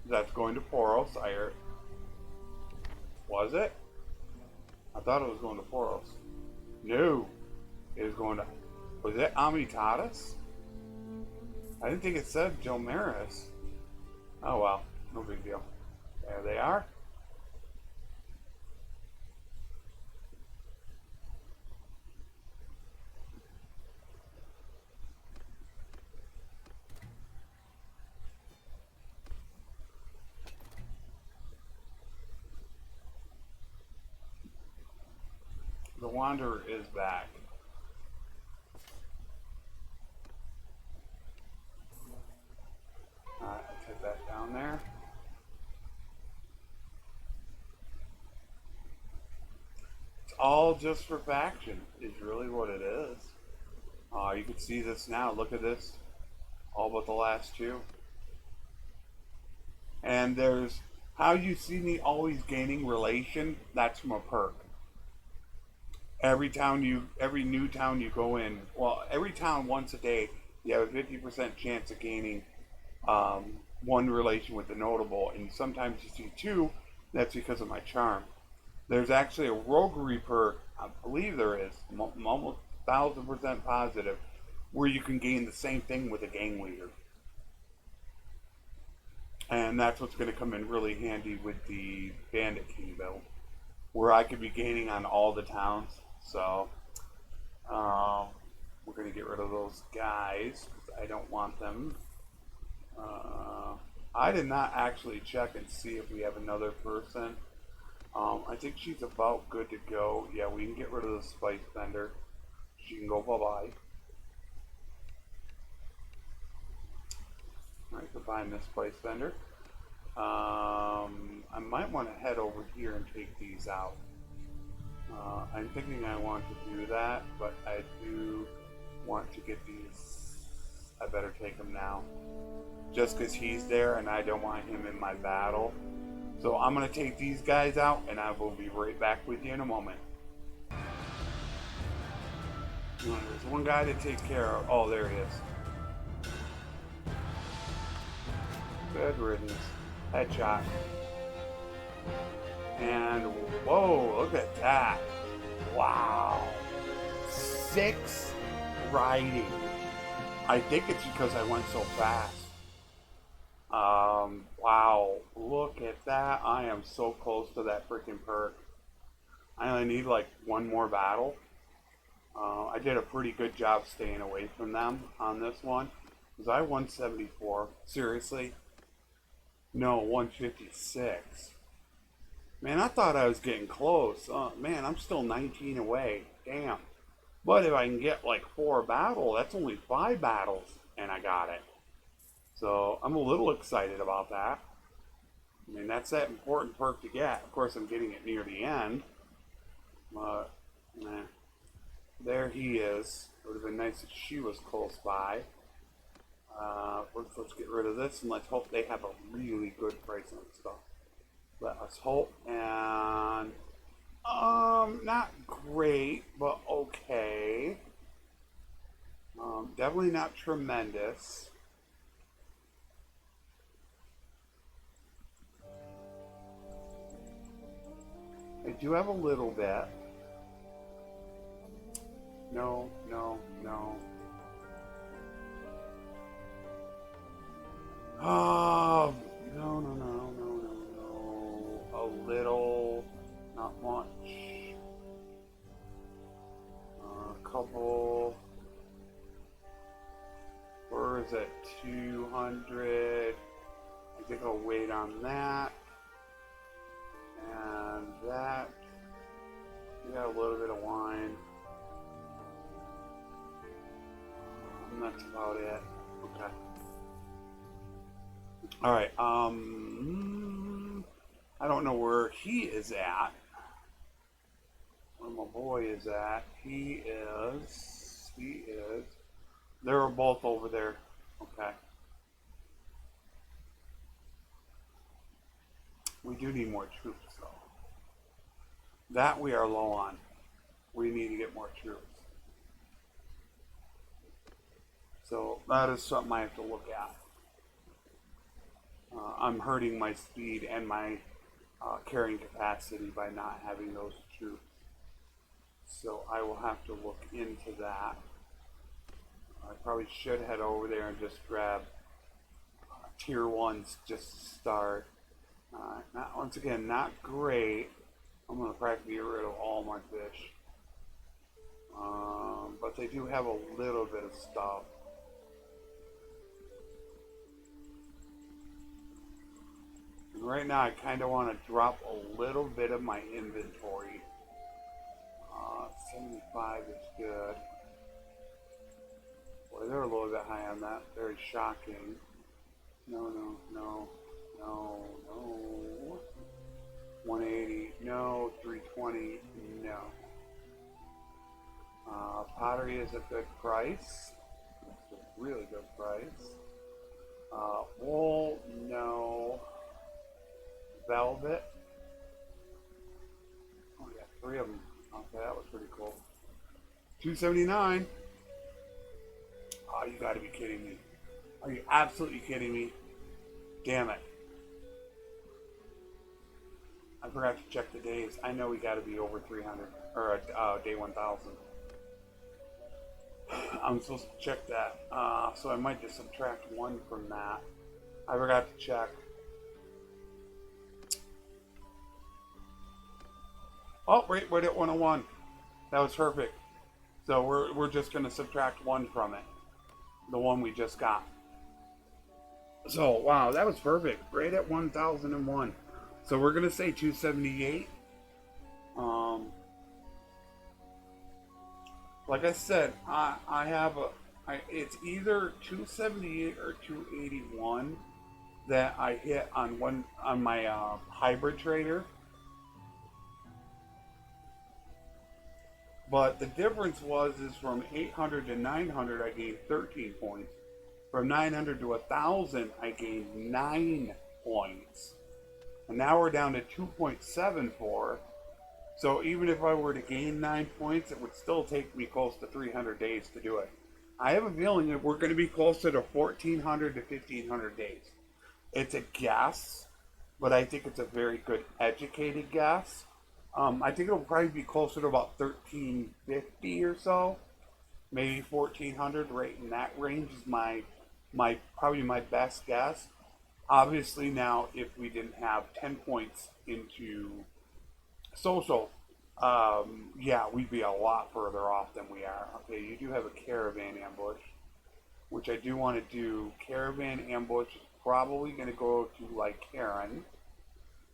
A: That's going to Poros. Was it? I thought it was going to Poros. No, it was going to. Was it Amitatis? I didn't think it said Jomaris. Oh well, no big deal. There they are. The Wanderer is back. Alright, I'll take that down there. It's all just for faction, is really what it is. You can see this now. Look at this. All but the last two. And there's how you see me always gaining relation. That's from a perk. Every new town you go in, well, every town once a day, you have a 50% chance of gaining one relation with the notable, and sometimes you see two. That's because of my charm. There's actually a roguery perk, I believe there is, I'm almost 1000% positive, where you can gain the same thing with a gang leader. And that's what's going to come in really handy with the Bandit King build, where I could be gaining on all the towns. So we're going to get rid of those guys. I don't want them. I did not actually check and see if we have another person. I think she's about good to go. Yeah, we can get rid of the spice vendor. She can go bye-bye. Alright, goodbye, Miss Spice Vendor. I might want to head over here and take these out. I'm thinking I want to do that, but I do want to get these. I better take them now. Just because he's there and I don't want him in my battle. So I'm going to take these guys out and I will be right back with you in a moment. There's one guy to take care of. Oh, there he is. Good riddance. Headshot. And whoa, look at that. Wow. 6 riding. I think it's because I went so fast. Wow. Look at that. I am so close to that freaking perk. I only need like one more battle. I did a pretty good job staying away from them on this one. Was I 174? Seriously? No, 156. Man, I thought I was getting close. Man, I'm still 19 away. Damn. But if I can get like 4 battles, that's only 5 battles, and I got it. So I'm a little excited about that. I mean, that's that important perk to get. Of course, I'm getting it near the end. But, nah. he is. It would have been nice if she was close by. Let's get rid of this and let's hope they have a really good price on stuff. Let us hope. And not great, but okay. Definitely not tremendous. I do have a little bit. No, no, no. Oh, no, no, no, no, no, no. A little, not much. A couple. Where is it? 200. I think I'll wait on that. And that. We got a little bit of wine. And that's about it. Okay. All right. I don't know where he is at. Where my boy is at. He is. They're both over there. Okay. We do need more troops, though. That we are low on. We need to get more troops. So that is something I have to look at. I'm hurting my speed and my carrying capacity by not having those troops. So I will have to look into that. I probably should head over there and just grab tier 1s just to start. Once again, not great. I'm going to practically get rid of all my fish. But they do have a little bit of stuff. And right now I kind of want to drop a little bit of my inventory. 75 is good. Boy, they're a little bit high on that. Very shocking. No, no, no, no, no. 180, no. 320, no. Pottery is a good price. It's a really good price. Wool, no. Velvet. Oh, we got 3 of them. Okay, that was pretty cool. 279. Oh, you gotta be kidding me. Are you absolutely kidding me? Damn it. I forgot to check the days. I know we gotta be over 300, or day 1000. I'm supposed to check that. So I might just subtract 1 from that. I forgot to check. Oh, wait, we're at 101. That was perfect. So we're just going to subtract 1 from it. The one we just got. So, wow, that was perfect. Right at 1001. So we're going to say 278. Like I said, I have it's either 278 or 281 that I hit on my hybrid trader. But the difference is from 800 to 900 I gained 13 points. From 900 to 1000 I gained 9 points. And now we're down to 2.74. So even if I were to gain 9 points, it would still take me close to 300 days to do it. I have a feeling that we're going to be closer to 1400 to 1500 days. It's a guess, but I think it's a very good educated guess. I think it'll probably be closer to about 1350 or so, maybe 1400. Right in that range is my probably my best guess. Obviously, now if we didn't have 10 points into social, yeah, we'd be a lot further off than we are. Okay, you do have a caravan ambush, which I do want to do. Caravan ambush is probably going to go to like Karen.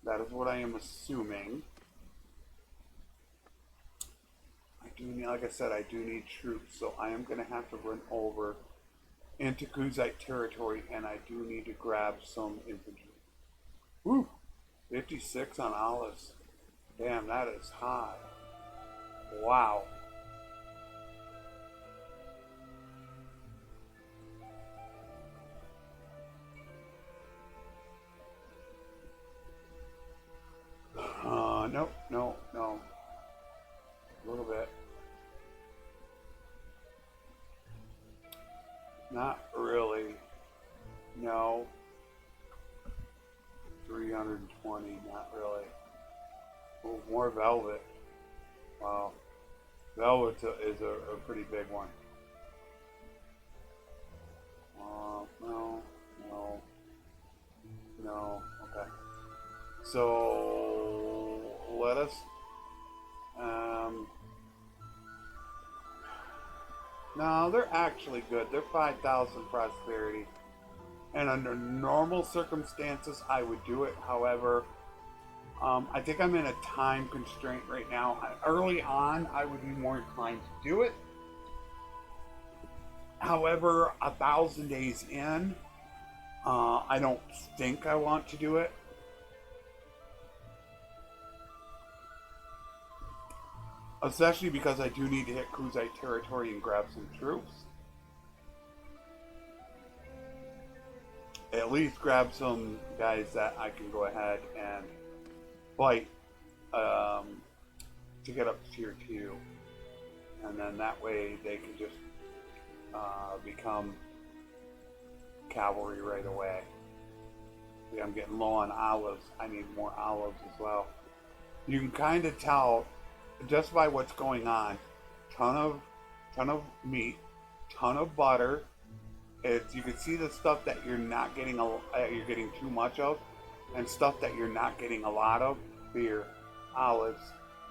A: That is what I am assuming. Like I said, I do need troops, so I am going to have to run over into Kuzite territory, and I do need to grab some infantry. Woo! 56 on olives. Damn, that is high. Wow. Not really. No. 320, not really. Oh, more velvet. Wow. Velvet is a pretty big one. No, no, no. Okay. So let us. No, they're actually good. They're 5,000 prosperity. And under normal circumstances, I would do it. However, I think I'm in a time constraint right now. Early on, I would be more inclined to do it. However, 1,000 days in, I don't think I want to do it. Especially because I do need to hit Kuzite territory and grab some troops. At least grab some guys that I can go ahead and fight to get up to tier 2. And then that way they can just become cavalry right away. See, I'm getting low on olives. I need more olives as well. You can kind of tell just by what's going on. Ton of meat, ton of butter. You can see the stuff that you're not getting you're getting too much of, and stuff that you're not getting a lot of. Beer, olives,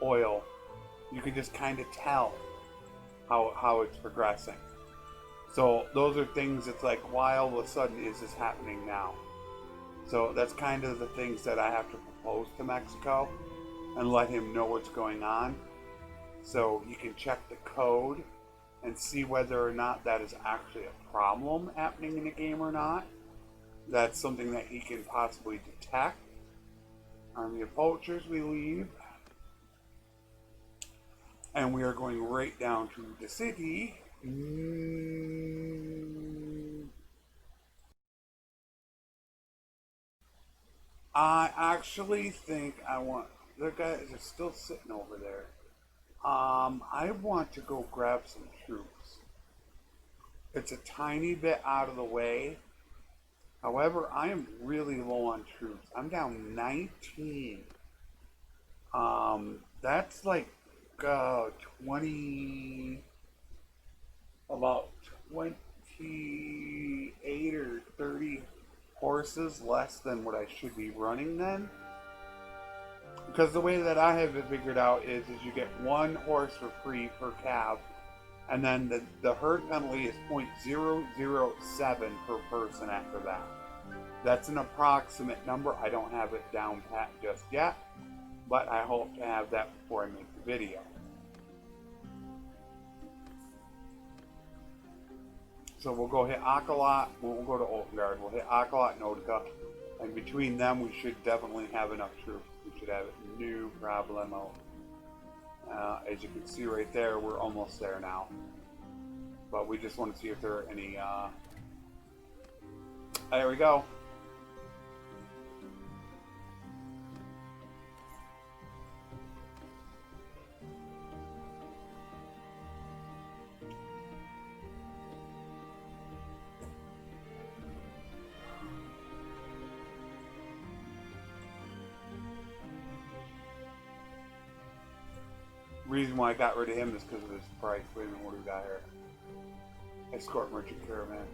A: oil. You can just kind of tell how it's progressing. So those are things. It's like, why all of a sudden is this happening now? So that's kind of the things that I have to propose to Mexico and let him know what's going on, so he can check the code and see whether or not that is actually a problem happening in the game or not. That's something that he can possibly detect. Army of poachers we leave. And we are going right down to the city. I actually think I want... The guys are still sitting over there. I want to go grab some troops. It's a tiny bit out of the way. However, I am really low on troops. I'm down 19. That's like 20, about 28 or 30 horses less than what I should be running then. Because the way that I have it figured out is you get one horse for free per cab, and then the herd penalty is 0.007 per person after that. That's an approximate number. I don't have it down pat just yet, but I hope to have that before I make the video. So we'll go hit Akalot, we'll go to Oltengard, we'll hit Akalot and Odeka, and between them we should definitely have enough troops. We should have no problemo. As you can see right there, we're almost there now. But we just want to see if there are any... There we go. Reason why I got rid of him is because of his price. Wait a minute, what do we got here? Escort merchant caravan.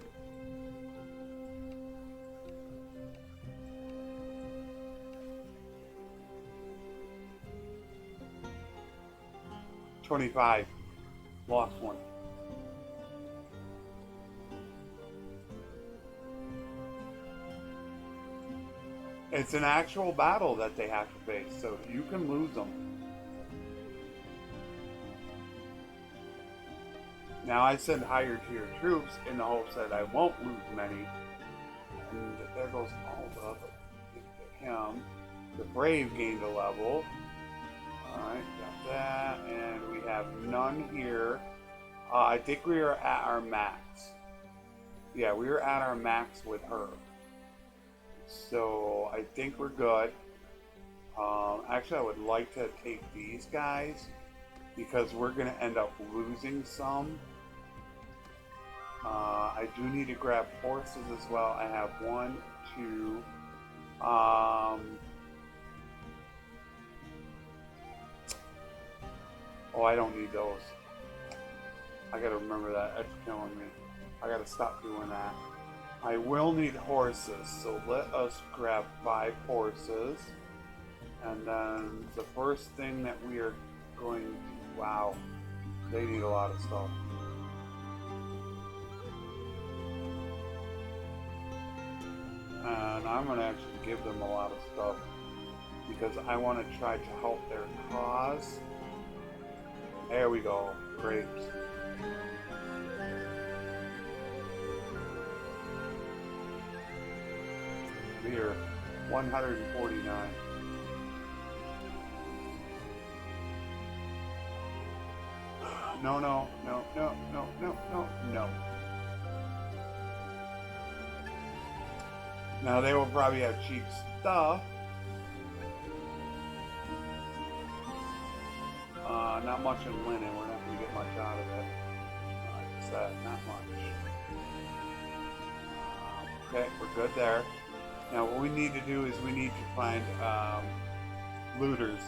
A: $25. Lost one. It's an actual battle that they have to face, so you can lose them. Now I send higher tier troops in the hopes that I won't lose many. And there goes all the other him. The Brave gained a level. Alright, got that. And we have none here. I think we are at our max. Yeah, we are at our max with her. So I think we're good. Actually, I would like to take these guys because we're going to end up losing some. I do need to grab horses as well. I have one, two, um, oh, I don't need those. I gotta remember that. That's killing me. I gotta stop doing that. I will need horses, so let us grab 5 horses. And then the first thing that we are going to, wow, they need a lot of stuff. And I'm going to actually give them a lot of stuff because I want to try to help their cause. There we go, grapes. We are 149. No, no, no, no, no, no, no, no. Now they will probably have cheap stuff. Not much in linen. We're not going to get much out of it. Like I said, not much. Okay, we're good there. Now what we need to do is we need to find looters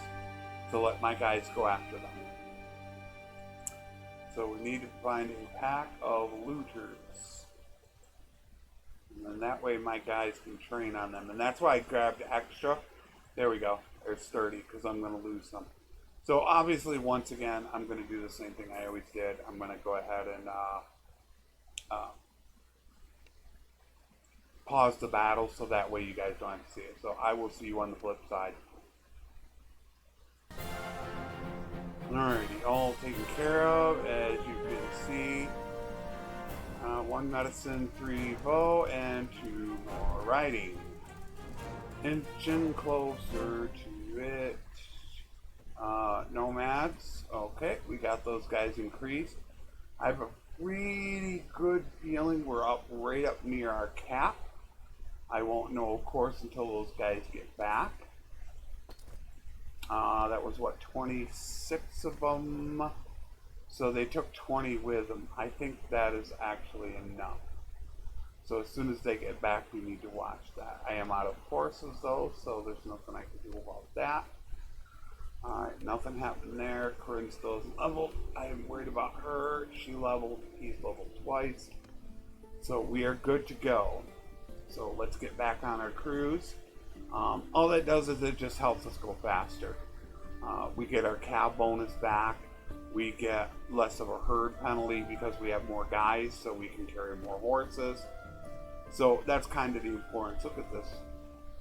A: to let my guys go after them. So we need to find a pack of looters. And then that way my guys can train on them. And that's why I grabbed extra. There we go. There's 30 because I'm going to lose some. So obviously, once again, I'm going to do the same thing I always did. I'm going to go ahead and pause the battle so that way you guys don't have to see it. So I will see you on the flip side. Alrighty, all taken care of, as you can see. 1 medicine, 3 bow, and 2 more riding. Inching closer to it. Nomads. Okay, we got those guys increased. I have a pretty good feeling we're up right up near our cap. I won't know, of course, until those guys get back. That was what, 26 of them. So they took 20 with them. I think that is actually enough. So as soon as they get back, we need to watch that. I am out of horses though, so there's nothing I can do about that. Alright, nothing happened there. Corinne still isn't leveled. I am worried about her. She leveled. He's leveled twice. So we are good to go. So let's get back on our cruise. All that does is it just helps us go faster. We get our cab bonus back. We get less of a herd penalty because we have more guys, so we can carry more horses. So that's kind of the importance. Look at this.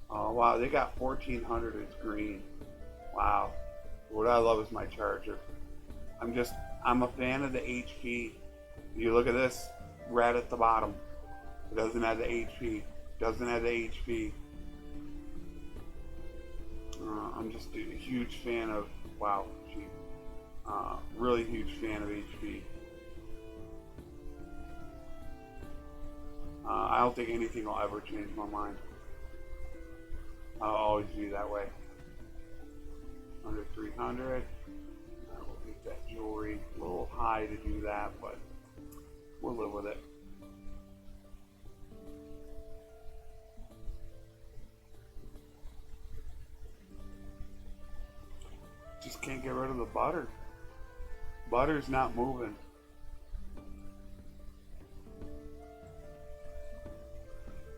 A: Wow, they got 1,400 as green. Wow. What I love is my charger. I'm a fan of the HP. You look at this, red at the bottom. It doesn't have the HP. Doesn't have the HP. I'm just a huge fan of, wow, gee. Really huge fan of HP. I don't think anything will ever change my mind. I'll always be that way. Under 300. I will get that jewelry. A little high to do that, but we'll live with it. Just can't get rid of the butter. Butter's not moving.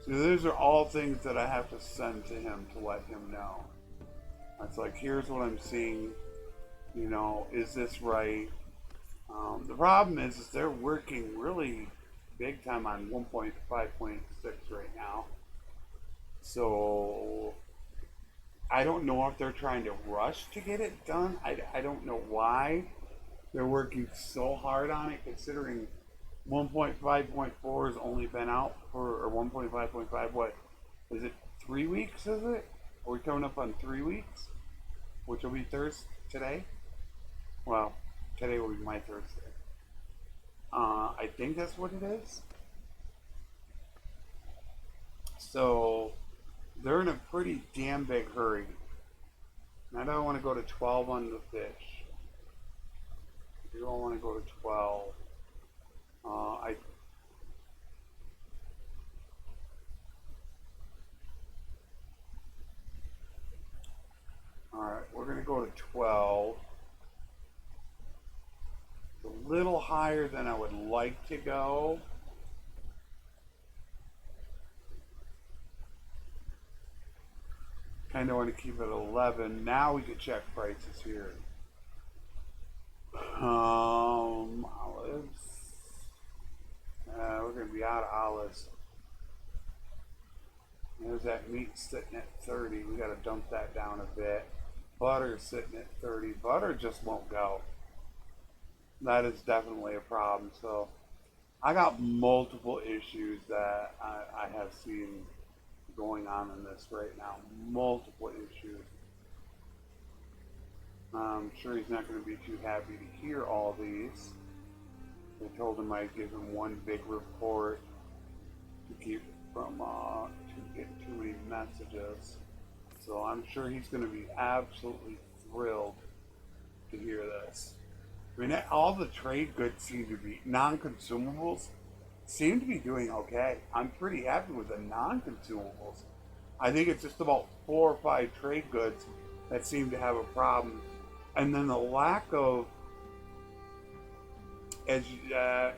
A: So these are all things that I have to send to him to let him know. It's like, here's what I'm seeing. You know, is this right? The problem is they're working really big time on 1.5.6 right now. So I don't know if they're trying to rush to get it done. I don't know why they're working so hard on it, considering 1.5.4 has only been out for, or 1.5.5, what is it, 3 weeks, is it? Are we coming up on 3 weeks? Which will be Thursday today? Well, today will be my Thursday. I think that's what it is. So they're in a pretty damn big hurry. Now I don't want to go to 12 on the fish. I don't want to go to 12. little higher than I would like to go. Kind of want to keep it 11. Now we can check prices here. Olives. We're going to be out of olives. There's that meat sitting at 30. We got to dump that down a bit. Butter sitting at 30. Butter just won't go. That is definitely a problem. So I got multiple issues that I have seen going on in this right now. Multiple issues. I'm sure he's not going to be too happy to hear all these. They told him I'd give him one big report to keep from to get too many messages. So I'm sure he's going to be absolutely thrilled to hear this. I mean, all the trade goods seem to be non-consumables seem to be doing okay. I'm pretty happy with the non-consumables. I think it's just about 4 or 5 trade goods that seem to have a problem, and then the lack of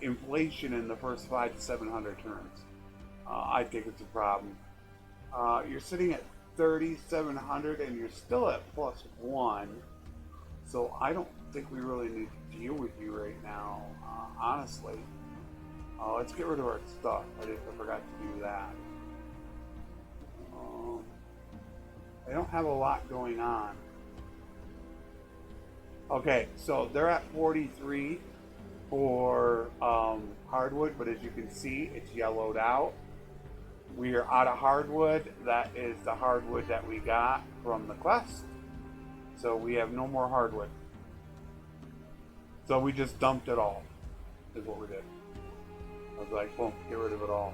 A: inflation in the first 5 to 700 turns. I think it's a problem. You're sitting at 3,700 and you're still at +1, so I don't think we really need to deal with you right now, honestly. Let's get rid of our stuff. I forgot to do that. They don't have a lot going on. Okay, so they're at 43 for hardwood, but as you can see, it's yellowed out. We are out of hardwood. That is the hardwood that we got from the quest. So we have no more hardwood. So we just dumped it all, is what we did. I was like, boom, get rid of it all.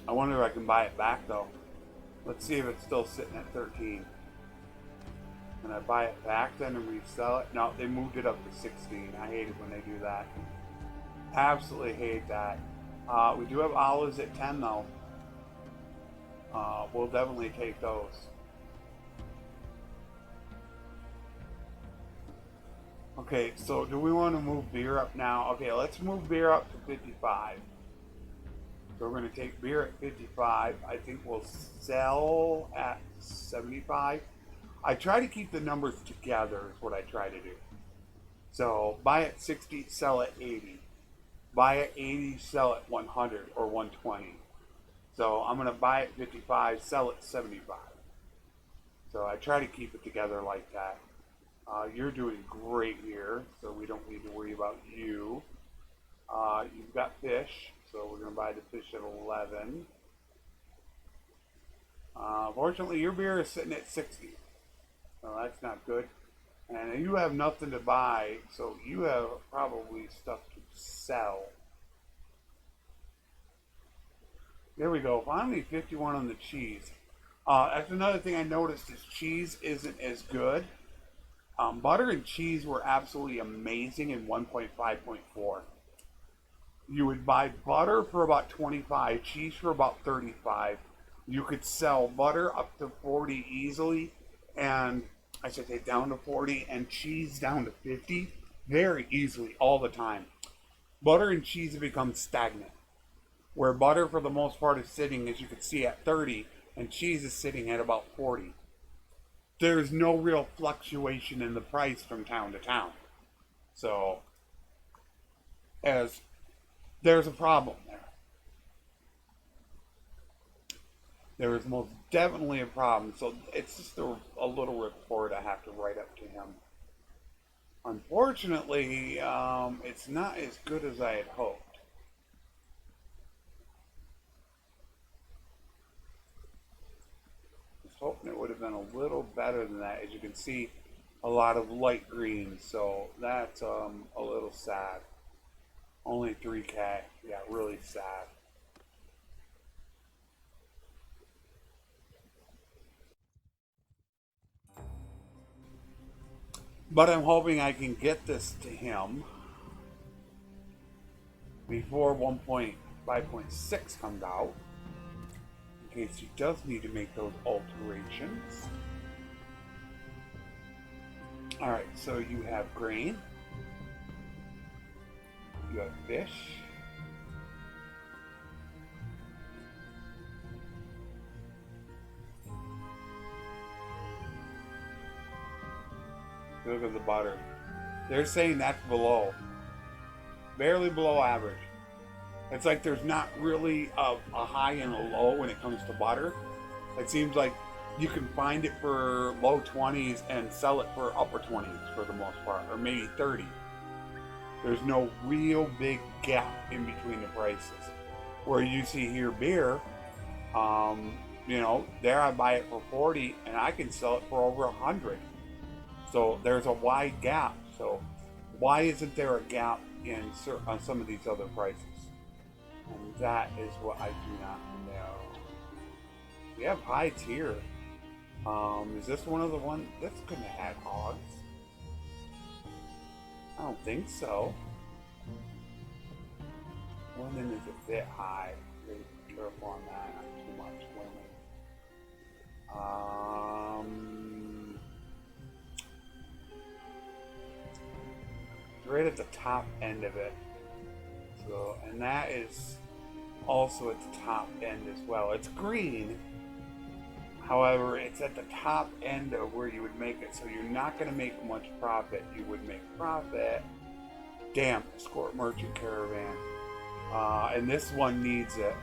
A: I wonder if I can buy it back though. Let's see if it's still sitting at 13. Can I buy it back then and resell it? No, they moved it up to 16. I hate it when they do that. Absolutely hate that. We do have olives at 10 though. We'll definitely take those. Okay, so do we want to move beer up now? Okay, let's move beer up to 55. So we're going to take beer at 55. I think we'll sell at 75. I try to keep the numbers together is what I try to do. So buy at 60, sell at 80. Buy at 80, sell at 100 or 120. So I'm going to buy at 55, sell at 75. So I try to keep it together like that. You're doing great here, so we don't need to worry about you. You've got fish, so we're going to buy the fish at 11. Fortunately, your beer is sitting at 60. So that's not good. And you have nothing to buy, so you have probably stuff to sell. There we go. Finally, 51 on the cheese. That's another thing I noticed is cheese isn't as good. Butter and cheese were absolutely amazing in 1.5.4. You would buy butter for about 25, cheese for about 35. You could sell butter up to 40 easily, and I should say down to 40, and cheese down to 50 very easily all the time. Butter and cheese have become stagnant, where butter for the most part is sitting, as you can see, at 30, and cheese is sitting at about 40. There's no real fluctuation in the price from town to town. So, there's a problem there. There is most definitely a problem. So it's just a little report I have to write up to him. Unfortunately, it's not as good as I had hoped. Hoping it would have been a little better than that. As you can see, a lot of light green, so that's a little sad. Only 3K, yeah, really sad. But I'm hoping I can get this to him before 1.5.6 comes out, in case he does need to make those alterations. All right, so you have grain, you have fish, look at the butter. They're saying that's below, barely below average. It's like there's not really a high and a low when it comes to butter. It seems like you can find it for low 20s and sell it for upper 20s for the most part, or maybe 30. There's no real big gap in between the prices. Where you see here beer, there I buy it for 40 and I can sell it for over 100. So there's a wide gap. So why isn't there a gap on some of these other prices? And that is what I do not know. We have hides here. Is this one of the ones? This couldn't have had hogs. I don't think so. Women is a bit high. Be careful on that. Not too much women. Right at the top end of it. So, and that is also at the top end as well. It's green. However, it's at the top end of where you would make it, so you're not going to make much profit. You would make profit. Damn, escort merchant caravan. And this one needs it.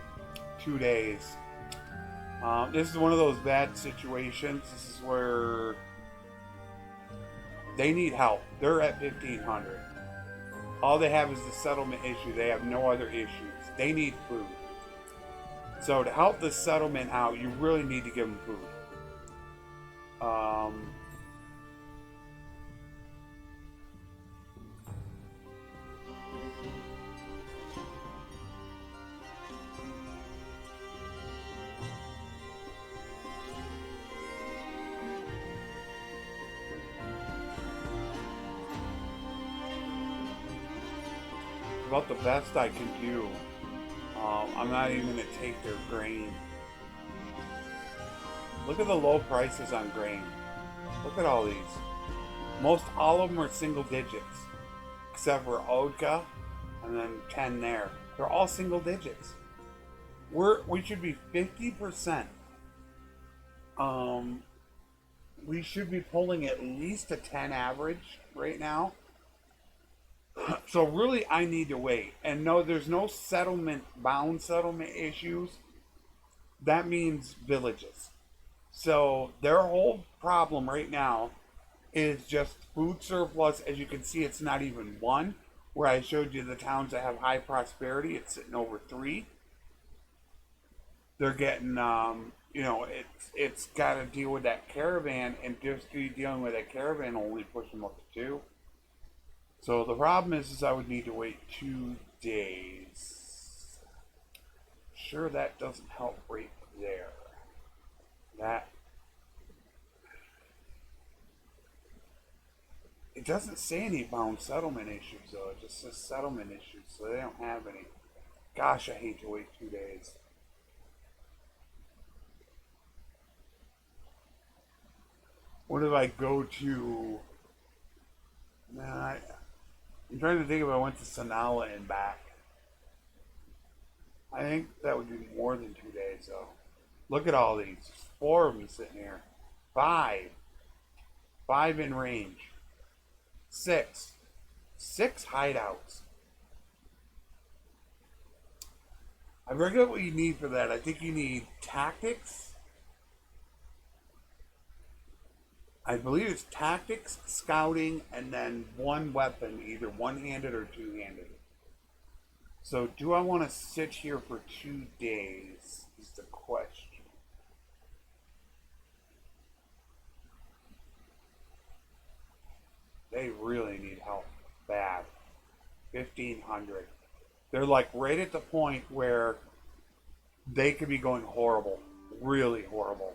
A: 2 days. This is one of those bad situations. This is where they need help. They're at 1,500. All they have is the settlement issue. They have no other issues. They need food. So to help the settlement out, you really need to give them food. About the best I can do. I'm not even going to take their grain. Look at the low prices on grain. Look at all these. Most all of them are single digits, except for Odka, and then 10 there. They're all single digits. We should be 50%. We should be pulling at least a 10 average right now. So really, I need to wait. And no, there's no bound settlement issues. That means villages. So their whole problem right now is just food surplus. As you can see, it's not even 1. Where I showed you the towns that have high prosperity, it's sitting over 3. They're getting, it's got to deal with that caravan, and just dealing with that caravan only push them up to 2. So the problem is I would need to wait 2 days. Sure, that doesn't help right there. It doesn't say any bound settlement issues though. It just says settlement issues, so they don't have any. Gosh, I hate to wait 2 days. What if I go to? I'm trying to think if I went to Sanala and back. I think that would be more than 2 days, though. Look at all these. 4 of them sitting here. 5. 5 in range. 6. 6 hideouts. I forget what you need for that. I think you need tactics. I believe it's tactics, scouting, and then 1 weapon, either one-handed or two-handed. So do I want to sit here for 2 days is the question. They really need help bad. 1,500. They're like right at the point where they could be going horrible. Really horrible.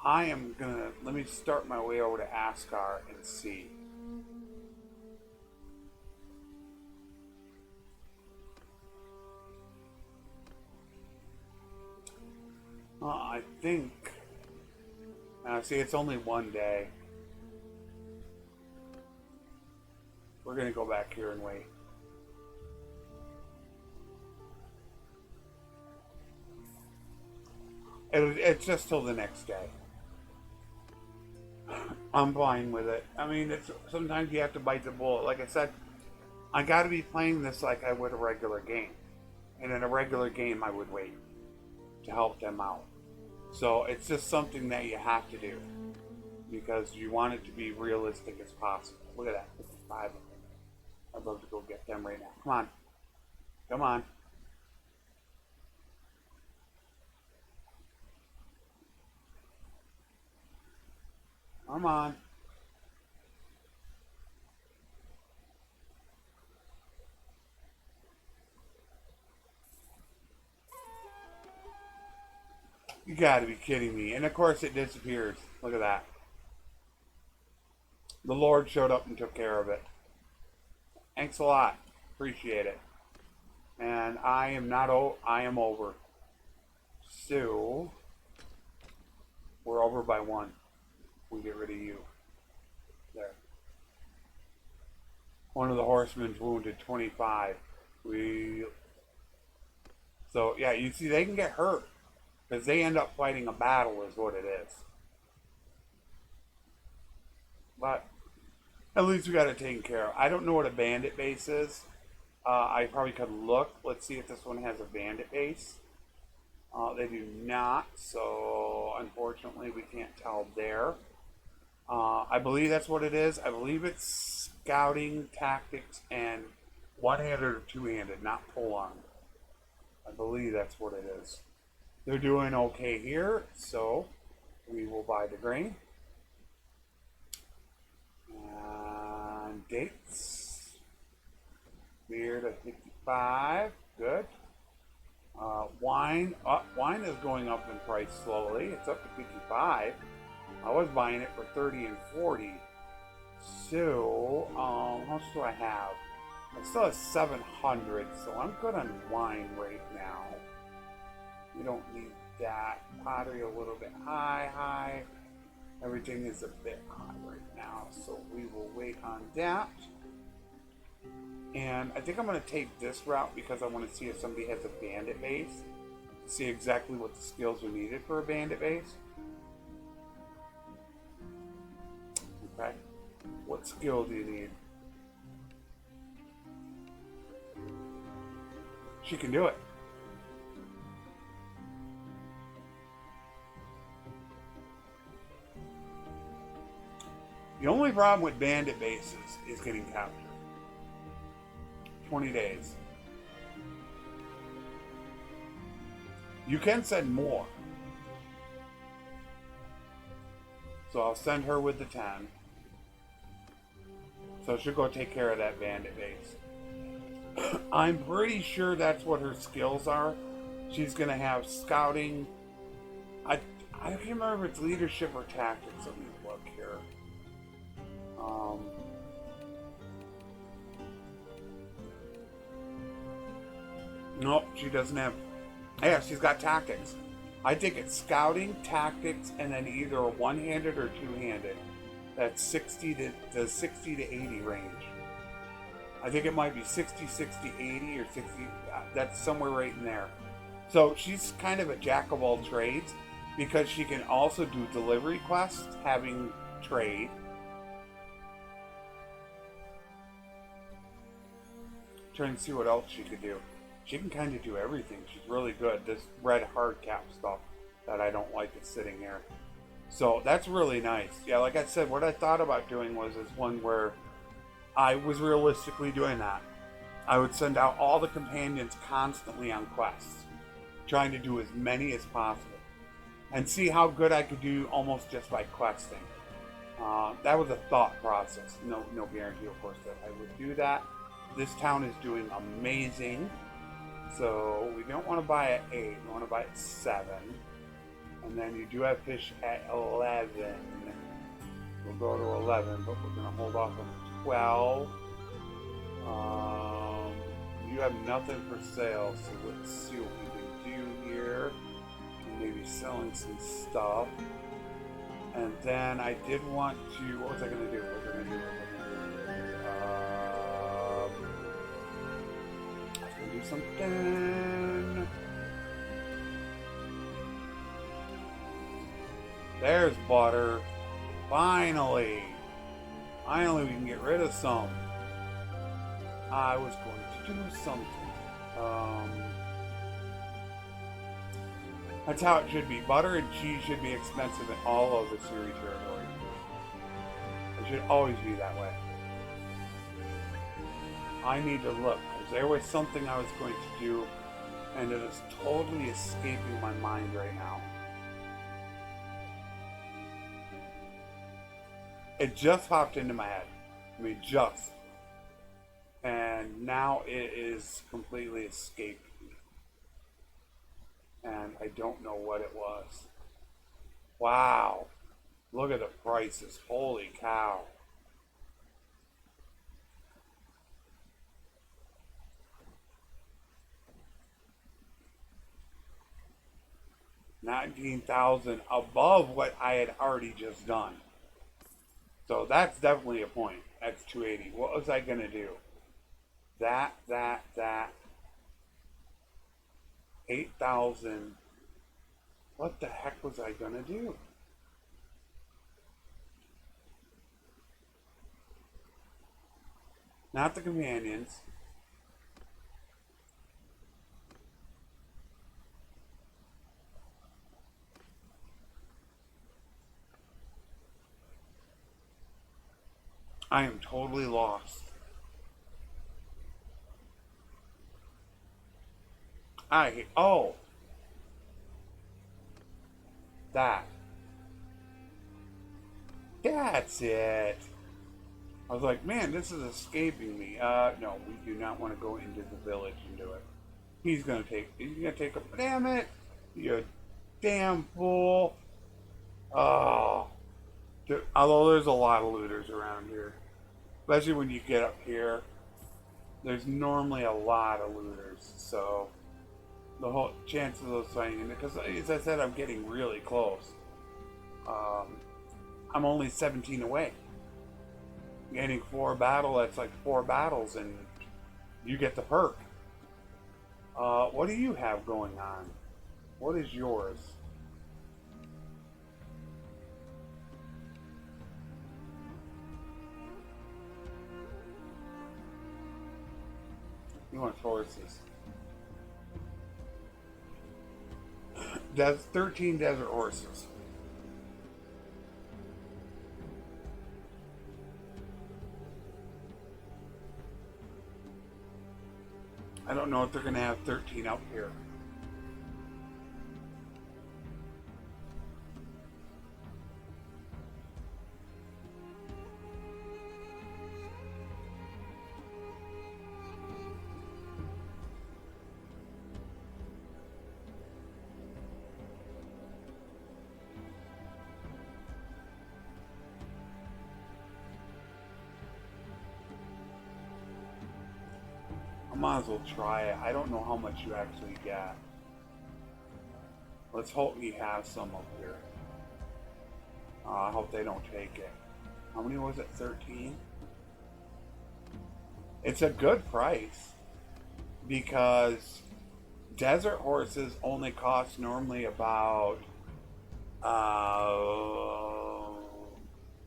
A: I am gonna, let me start my way over to Askar and see. I think See, it's only one day. We're going to go back here and wait. It's just till the next day. I'm fine with it. I mean, it's sometimes you have to bite the bullet. Like I said, I got to be playing this like I would a regular game. And in a regular game, I would wait to help them out. So it's just something that you have to do because you want it to be realistic as possible. Look at that, 55 of them. I'd love to go get them right now. Come on. Come on. Come on. You gotta be kidding me. And of course it disappears. Look at that. The Lord showed up and took care of it. Thanks a lot. Appreciate it. And I am not I am over. So we're over by 1. We get rid of you. There. One of the horsemen's wounded, 25. So yeah, you see they can get hurt. Because they end up fighting a battle is what it is. But at least we got it taken care of. I don't know what a bandit base is. I probably could look. Let's see if this one has a bandit base. They do not, so unfortunately we can't tell there. I believe that's what it is. I believe it's scouting, tactics, and one-handed or two-handed, not full-armed. I believe that's what it is. They're doing okay here, so we will buy the grain. And dates. Beer to 55, good. Wine, wine is going up in price slowly. It's up to 55. I was buying it for 30 and 40. So, how much do I have? I still have 700, so I'm good on wine right now. We don't need that. Pottery a little bit high. Everything is a bit high right now, so we will wait on that. And I think I'm going to take this route because I want to see if somebody has a bandit base. See exactly what the skills are needed for a bandit base. Okay. What skill do you need? She can do it. The only problem with bandit bases is getting captured. 20 days. You can send more. So I'll send her with the 10. So she'll go take care of that bandit base. I'm pretty sure that's what her skills are. She's going to have scouting. I can't remember if it's leadership or tactics. Let me look here. Nope, she doesn't have. Yeah, she's got tactics. I think it's scouting, tactics, and then either a one-handed or two-handed. That's 60 to 60 to 80 range. I think it might be 60, 60, 80, or 60. That's somewhere right in there. So she's kind of a jack of all trades because she can also do delivery quests, having trade. Trying to see what else she could do. She can kind of do everything. She's really good. This red hard cap stuff that I don't like is sitting here. So that's really nice. Yeah, like I said, what I thought about doing was one where I was realistically doing that. I would send out all the companions constantly on quests, trying to do as many as possible, and see how good I could do almost just by questing. That was a thought process. No guarantee, of course, that I would do that. This town is doing amazing. So we don't want to buy at 8, we want to buy at 7. And then you do have fish at 11. We'll go to 11, but we're going to hold off on 12. You have nothing for sale, so let's see what we can do here. Maybe selling some stuff. And then I did want to. What was I going to do? What was I going to do? I was going to do something. There's butter. Finally. Finally, we can get rid of some. I was going to do something. That's how it should be. Butter and cheese should be expensive in all of the Siri territory. It should always be that way. I need to look, because there was something I was going to do, and it is totally escaping my mind right now. It just popped into my head. I mean, just. And now it is completely escaped me. And I don't know what it was. Wow. Look at the prices. Holy cow. $19,000 above what I had already just done. So that's definitely a point. That's 280. What was I going to do? That. 8,000. What the heck was I going to do? Not the companions. I am totally lost. Oh. That. That's it. I was like, man, this is escaping me. No, we do not want to go into the village and do it. He's gonna take a, damn it! You damn fool. Oh. Although there's a lot of looters around here. Especially when you get up here. There's normally a lot of looters, so the whole chances of finding it, because as I said, I'm getting really close. I'm only 17 away. Gaining 4 battle, that's like 4 battles, and you get the perk. What do you have going on? What is yours? You want horses. That's 13 desert horses. I don't know if they're going to have 13 up here. Might as well try it. I don't know how much you actually get. Let's hope we have some up here. I hope they don't take it. How many was it? 13? It's a good price because desert horses only cost normally about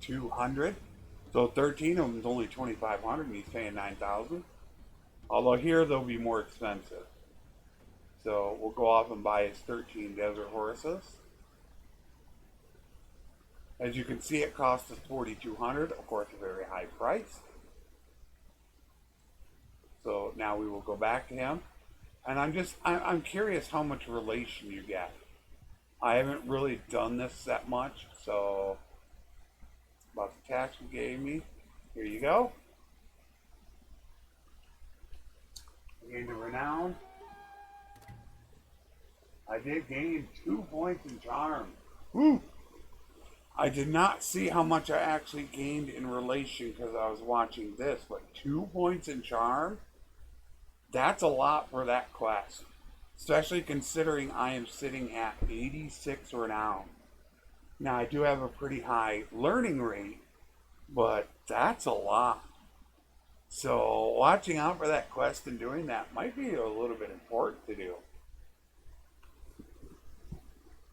A: 200. So 13 of them is only 2,500 and he's paying 9,000. Although here they'll be more expensive. So we'll go off and buy his 13 desert horses. As you can see, it costs us 4,200, of course a very high price. So now we will go back to him. And I'm curious how much relation you get. I haven't really done this that much, so about the tax you gave me. Here you go. Gained a renown. I did gain 2 points in charm. Woo! I did not see how much I actually gained in relation because I was watching this, but 2 points in charm? That's a lot for that quest. Especially considering I am sitting at 86 renown. Now, I do have a pretty high learning rate, but that's a lot. So, watching out for that quest and doing that might be a little bit important to do.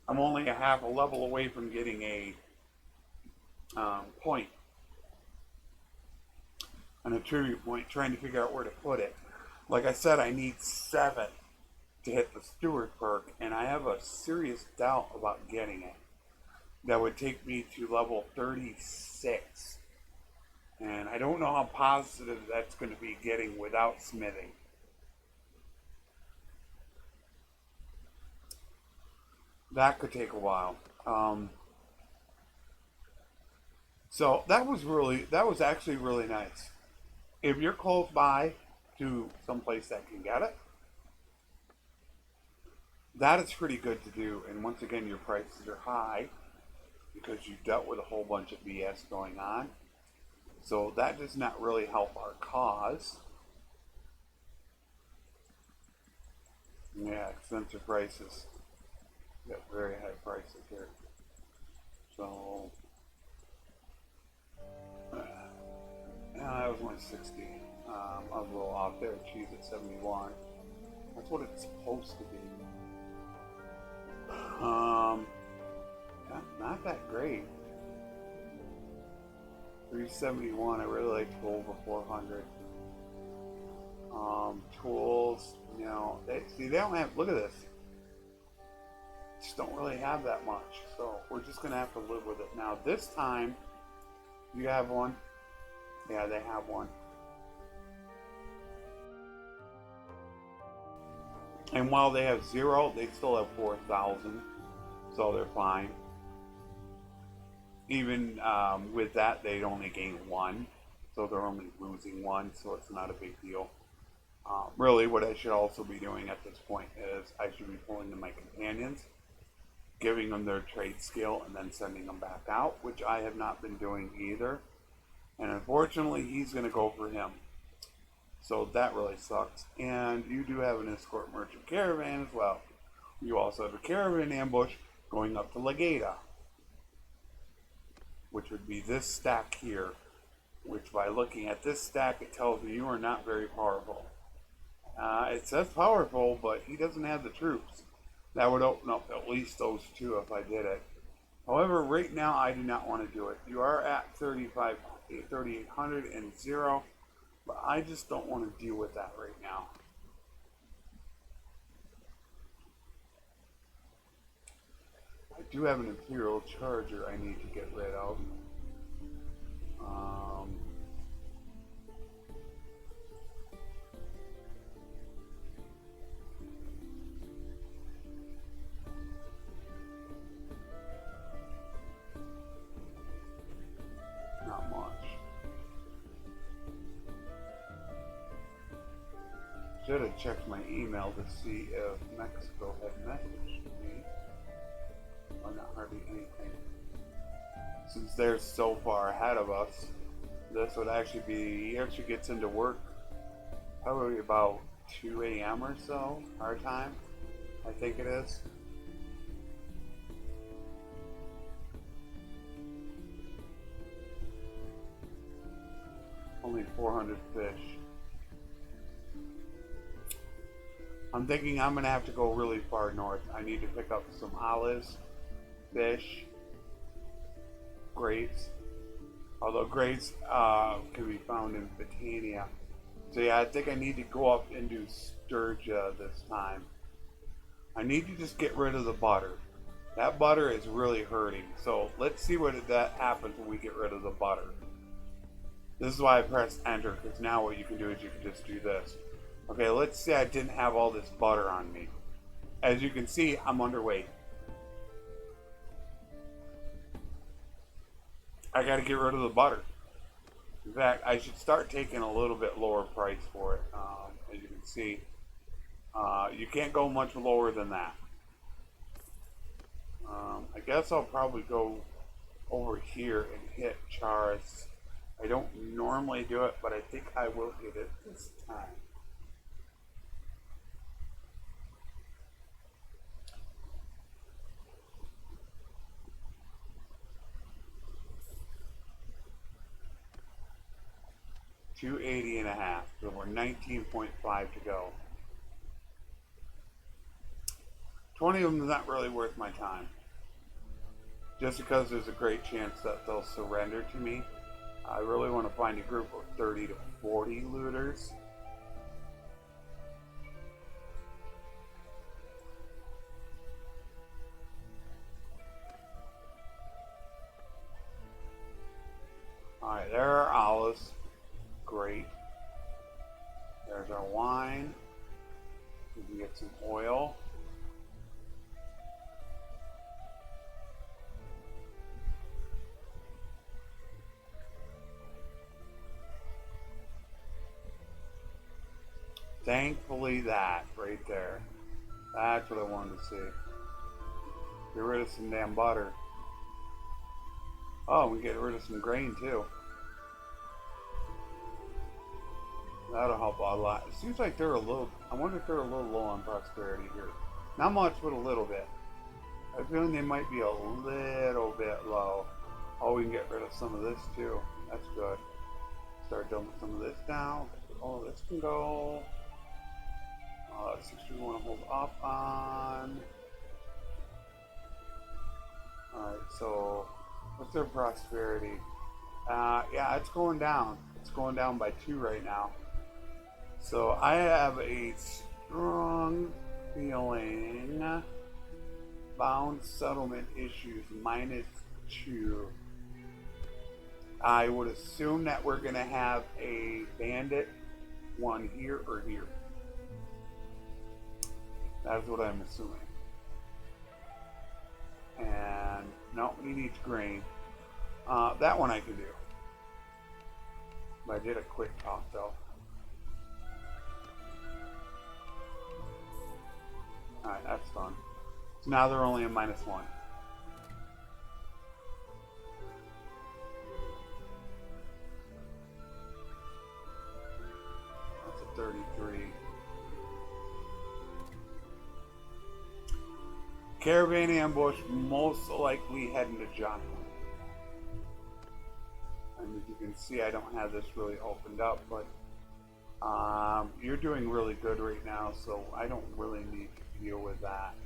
A: I'm only a half a level away from getting a point, an attribute point, trying to figure out where to put it. Like I said, I need 7 to hit the steward perk, and I have a serious doubt about getting it. That would take me to level 36. And I don't know how positive that's going to be getting without smithing. That could take a while. So that was actually really nice. If you're close by to someplace that can get it, that is pretty good to do. And once again, your prices are high because you dealt with a whole bunch of BS going on. So that does not really help our cause. Yeah, expensive prices. Got very high prices here. So, that was only 60. I was a little off there. Cheese at 71. That's what it's supposed to be. Not that great. 371. I really like to go over 400. Tools. You know, they don't have. Look at this. Just don't really have that much. So we're just gonna have to live with it. Now this time, you have one. Yeah, they have one. And while they have 0, they still have 4,000, so they're fine. Even with that, they'd only gain 1, so they're only losing 1, so it's not a big deal. Really, what I should also be doing at this point is I should be pulling in my companions, giving them their trade skill, and then sending them back out, which I have not been doing either. And unfortunately, he's going to go for him. So that really sucks. And you do have an escort merchant caravan as well. You also have a caravan ambush going up to Legata, which would be this stack here, which by looking at this stack, it tells me you are not very powerful. It says powerful, but he doesn't have the troops. That would open up at least those 2 if I did it. However, right now, I do not want to do it. You are at 3,800 and 0. But I just don't want to deal with that right now. I do have an Imperial Charger I need to get rid of. Not much. Should have checked my email to see if Mexico had messaged me. Or not hardly anything. Since they're so far ahead of us, this would actually be, he actually gets into work probably about 2 a.m. or so, our time, I think it is. Only 400 fish. I'm thinking I'm going to have to go really far north. I need to pick up some olives, fish, grapes. Although grapes can be found in Britannia. So yeah, I think I need to go up into Sturgia this time. I need to just get rid of the butter. That butter is really hurting. So let's see what that happens when we get rid of the butter. This is why I pressed enter, because now what you can do is you can just do this. Okay, let's say I didn't have all this butter on me. As you can see, I'm underweight. I gotta get rid of the butter. In fact, I should start taking a little bit lower price for it. As you can see, you can't go much lower than that. I guess I'll probably go over here and hit Charis. I don't normally do it, but I think I will hit it this time. 280 and a half. So we're 19.5 to go. 20 of them is not really worth my time. Just because there's a great chance that they'll surrender to me. I really want to find a group of 30 to 40 looters. Alright, there are olives. Great. There's our wine. We can get some oil. Thankfully that right there. That's what I wanted to see. Get rid of some damn butter. Oh, we get rid of some grain too. That'll help a lot. It seems like they're a little, I wonder if they're a little low on prosperity here. Not much, but a little bit. I feel like they might be a little bit low. Oh, we can get rid of some of this too. That's good. Start dumping some of this down. Oh, this can go. 60 we want to hold off on. Alright, so what's their prosperity? Yeah, it's going down. It's going down by 2 right now. So I have a strong feeling bound settlement issues -2. I would assume that we're going to have a bandit one here or here. That's what I'm assuming. And no, he needs grain. That one I can do. But I did a quick talk though. Alright, that's fun. So now they're only a -1. That's a 33. Caravan ambush, most likely heading to Johnny. And as you can see, I don't have this really opened up, but you're doing really good right now, so I don't really need to deal with that.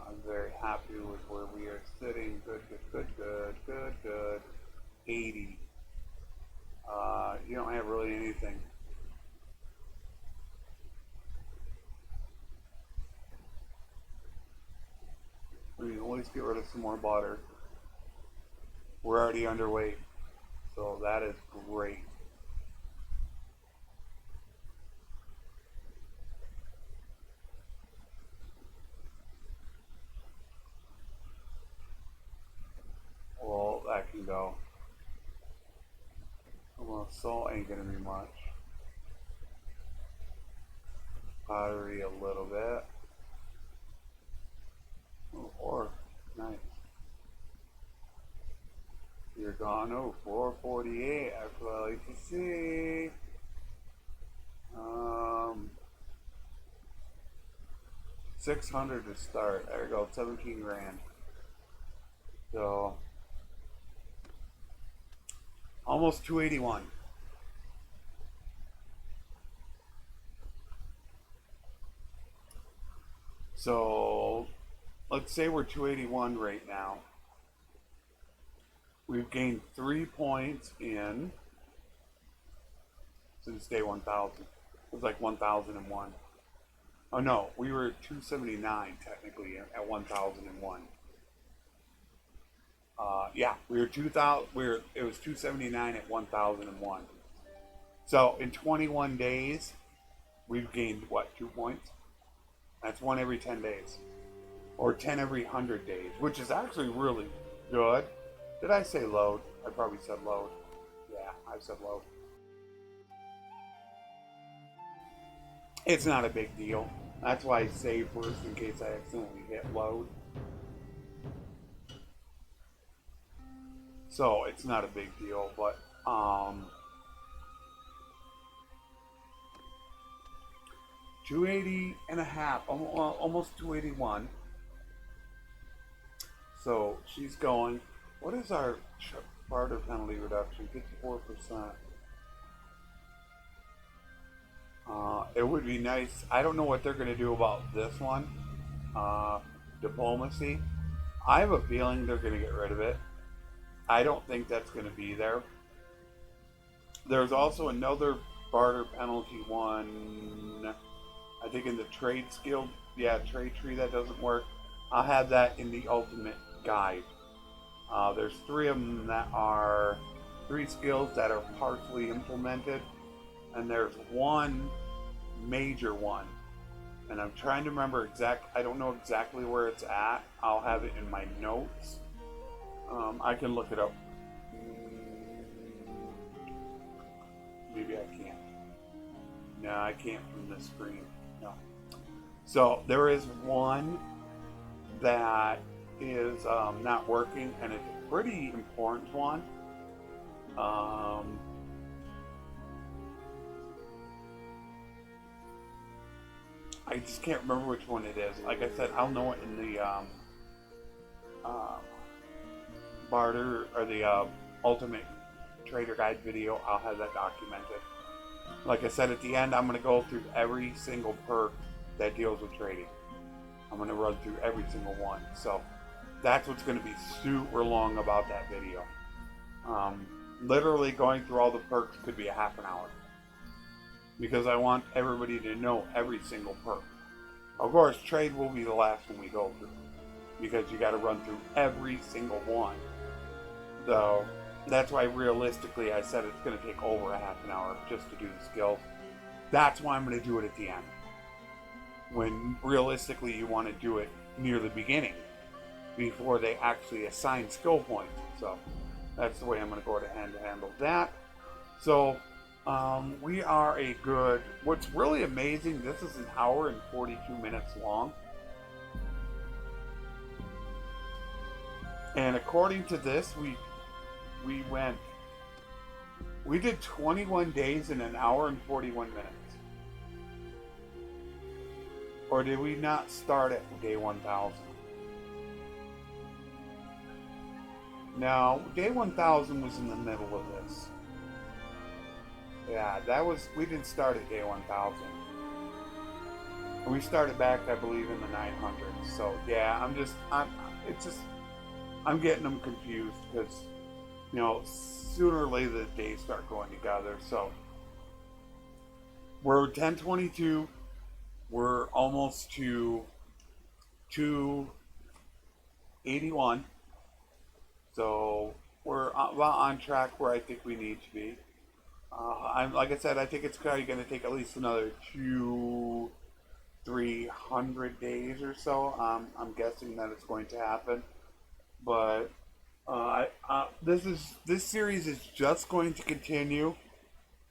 A: I'm very happy with where we are sitting. Good, good, good, good, good, good. 80. You don't have really anything. We can always get rid of some more butter. We're already underweight, so that is great. Well, that can go. Well, salt ain't gonna be much. Pottery a little bit. Oh, or nice. You're gone. Oh, 448. That's what I like to see. 600 to start. There we go. 17 grand. So almost 281. So let's say we're 281 right now. We've gained 3 points in since day 1000. It was like 1001. Oh no, we were 279 technically at 1001. Yeah, we were 2000. It was 279 at 1001. So in 21 days, we've gained what, 2 points? That's 1 every 10 days, or 10 every 100 days, which is actually really good. Did I say load? I probably said load. Yeah, I said load. It's not a big deal. That's why I save first in case I accidentally hit load. So it's not a big deal, but 280 and a half, almost 281. So she's going. What is our barter penalty reduction? 54%. It would be nice. I don't know what they're going to do about this one. Diplomacy. I have a feeling they're going to get rid of it. I don't think that's going to be there. There's also another barter penalty one. I think in the trade skill, yeah, trade tree that doesn't work. I'll have that in the ultimate guide. There's three of them that are three skills that are partially implemented, and there's one major one, and I'm trying to remember I don't know exactly where it's at. I'll have it in my notes. I can look it up. Maybe I can't. No, I can't from this screen. No. So there is one that is not working, and it's a pretty important one. I just can't remember which one it is. Like I said, I'll know it in the barter or the ultimate trader guide video. I'll have that documented. Like I said, at the end, I'm going to go through every single perk that deals with trading. I'm going to run through every single one. So that's what's going to be super long about that video. Literally going through all the perks could be a half an hour, because I want everybody to know every single perk. Of course, trade will be the last one we go through, because you got to run through every single one. So that's why realistically I said it's going to take over a half an hour just to do the skills. That's why I'm going to do it at the end, when realistically you want to do it near the beginning before they actually assign skill points. So that's the way I'm going to go ahead and handle that. So we are a good, what's really amazing, this is an hour and 42 minutes long. And according to this, we did 21 days in an hour and 41 minutes. Or did we not start at day 1000? No, day 1000 was in the middle of this. Yeah, we didn't start at day 1000. We started back, I believe, in the 900s. So yeah, I'm getting them confused, because, you know, sooner or later the days start going together. So we're 1022. We're almost to 281. So we're about on track where I think we need to be. Like I said, I think it's probably going to take at least another 300 days or so. I'm guessing that it's going to happen. But this series is just going to continue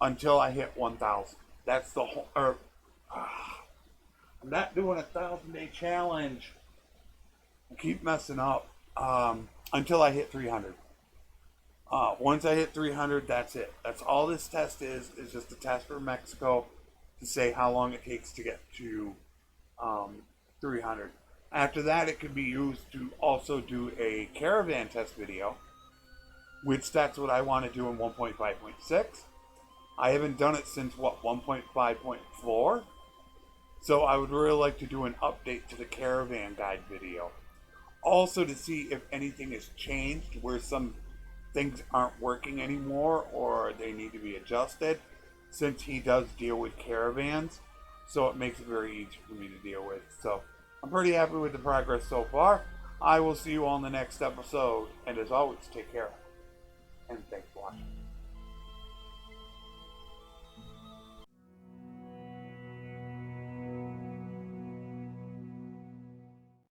A: until I hit 1,000. That's the whole. I'm not doing a 1,000-day challenge. I keep messing up. Until I hit 300. Once I hit 300, that's it. That's all this test is just a test for Mexico to say how long it takes to get to 300. After that, it can be used to also do a caravan test video, which that's what I want to do in 1.5.6. I haven't done it since, 1.5.4? So I would really like to do an update to the caravan guide video. Also to see if anything has changed, where some things aren't working anymore or they need to be adjusted, since he does deal with caravans. So it makes it very easy for me to deal with. So I'm pretty happy with the progress so far. I will see you all in the next episode. And as always, take care. And thanks for watching.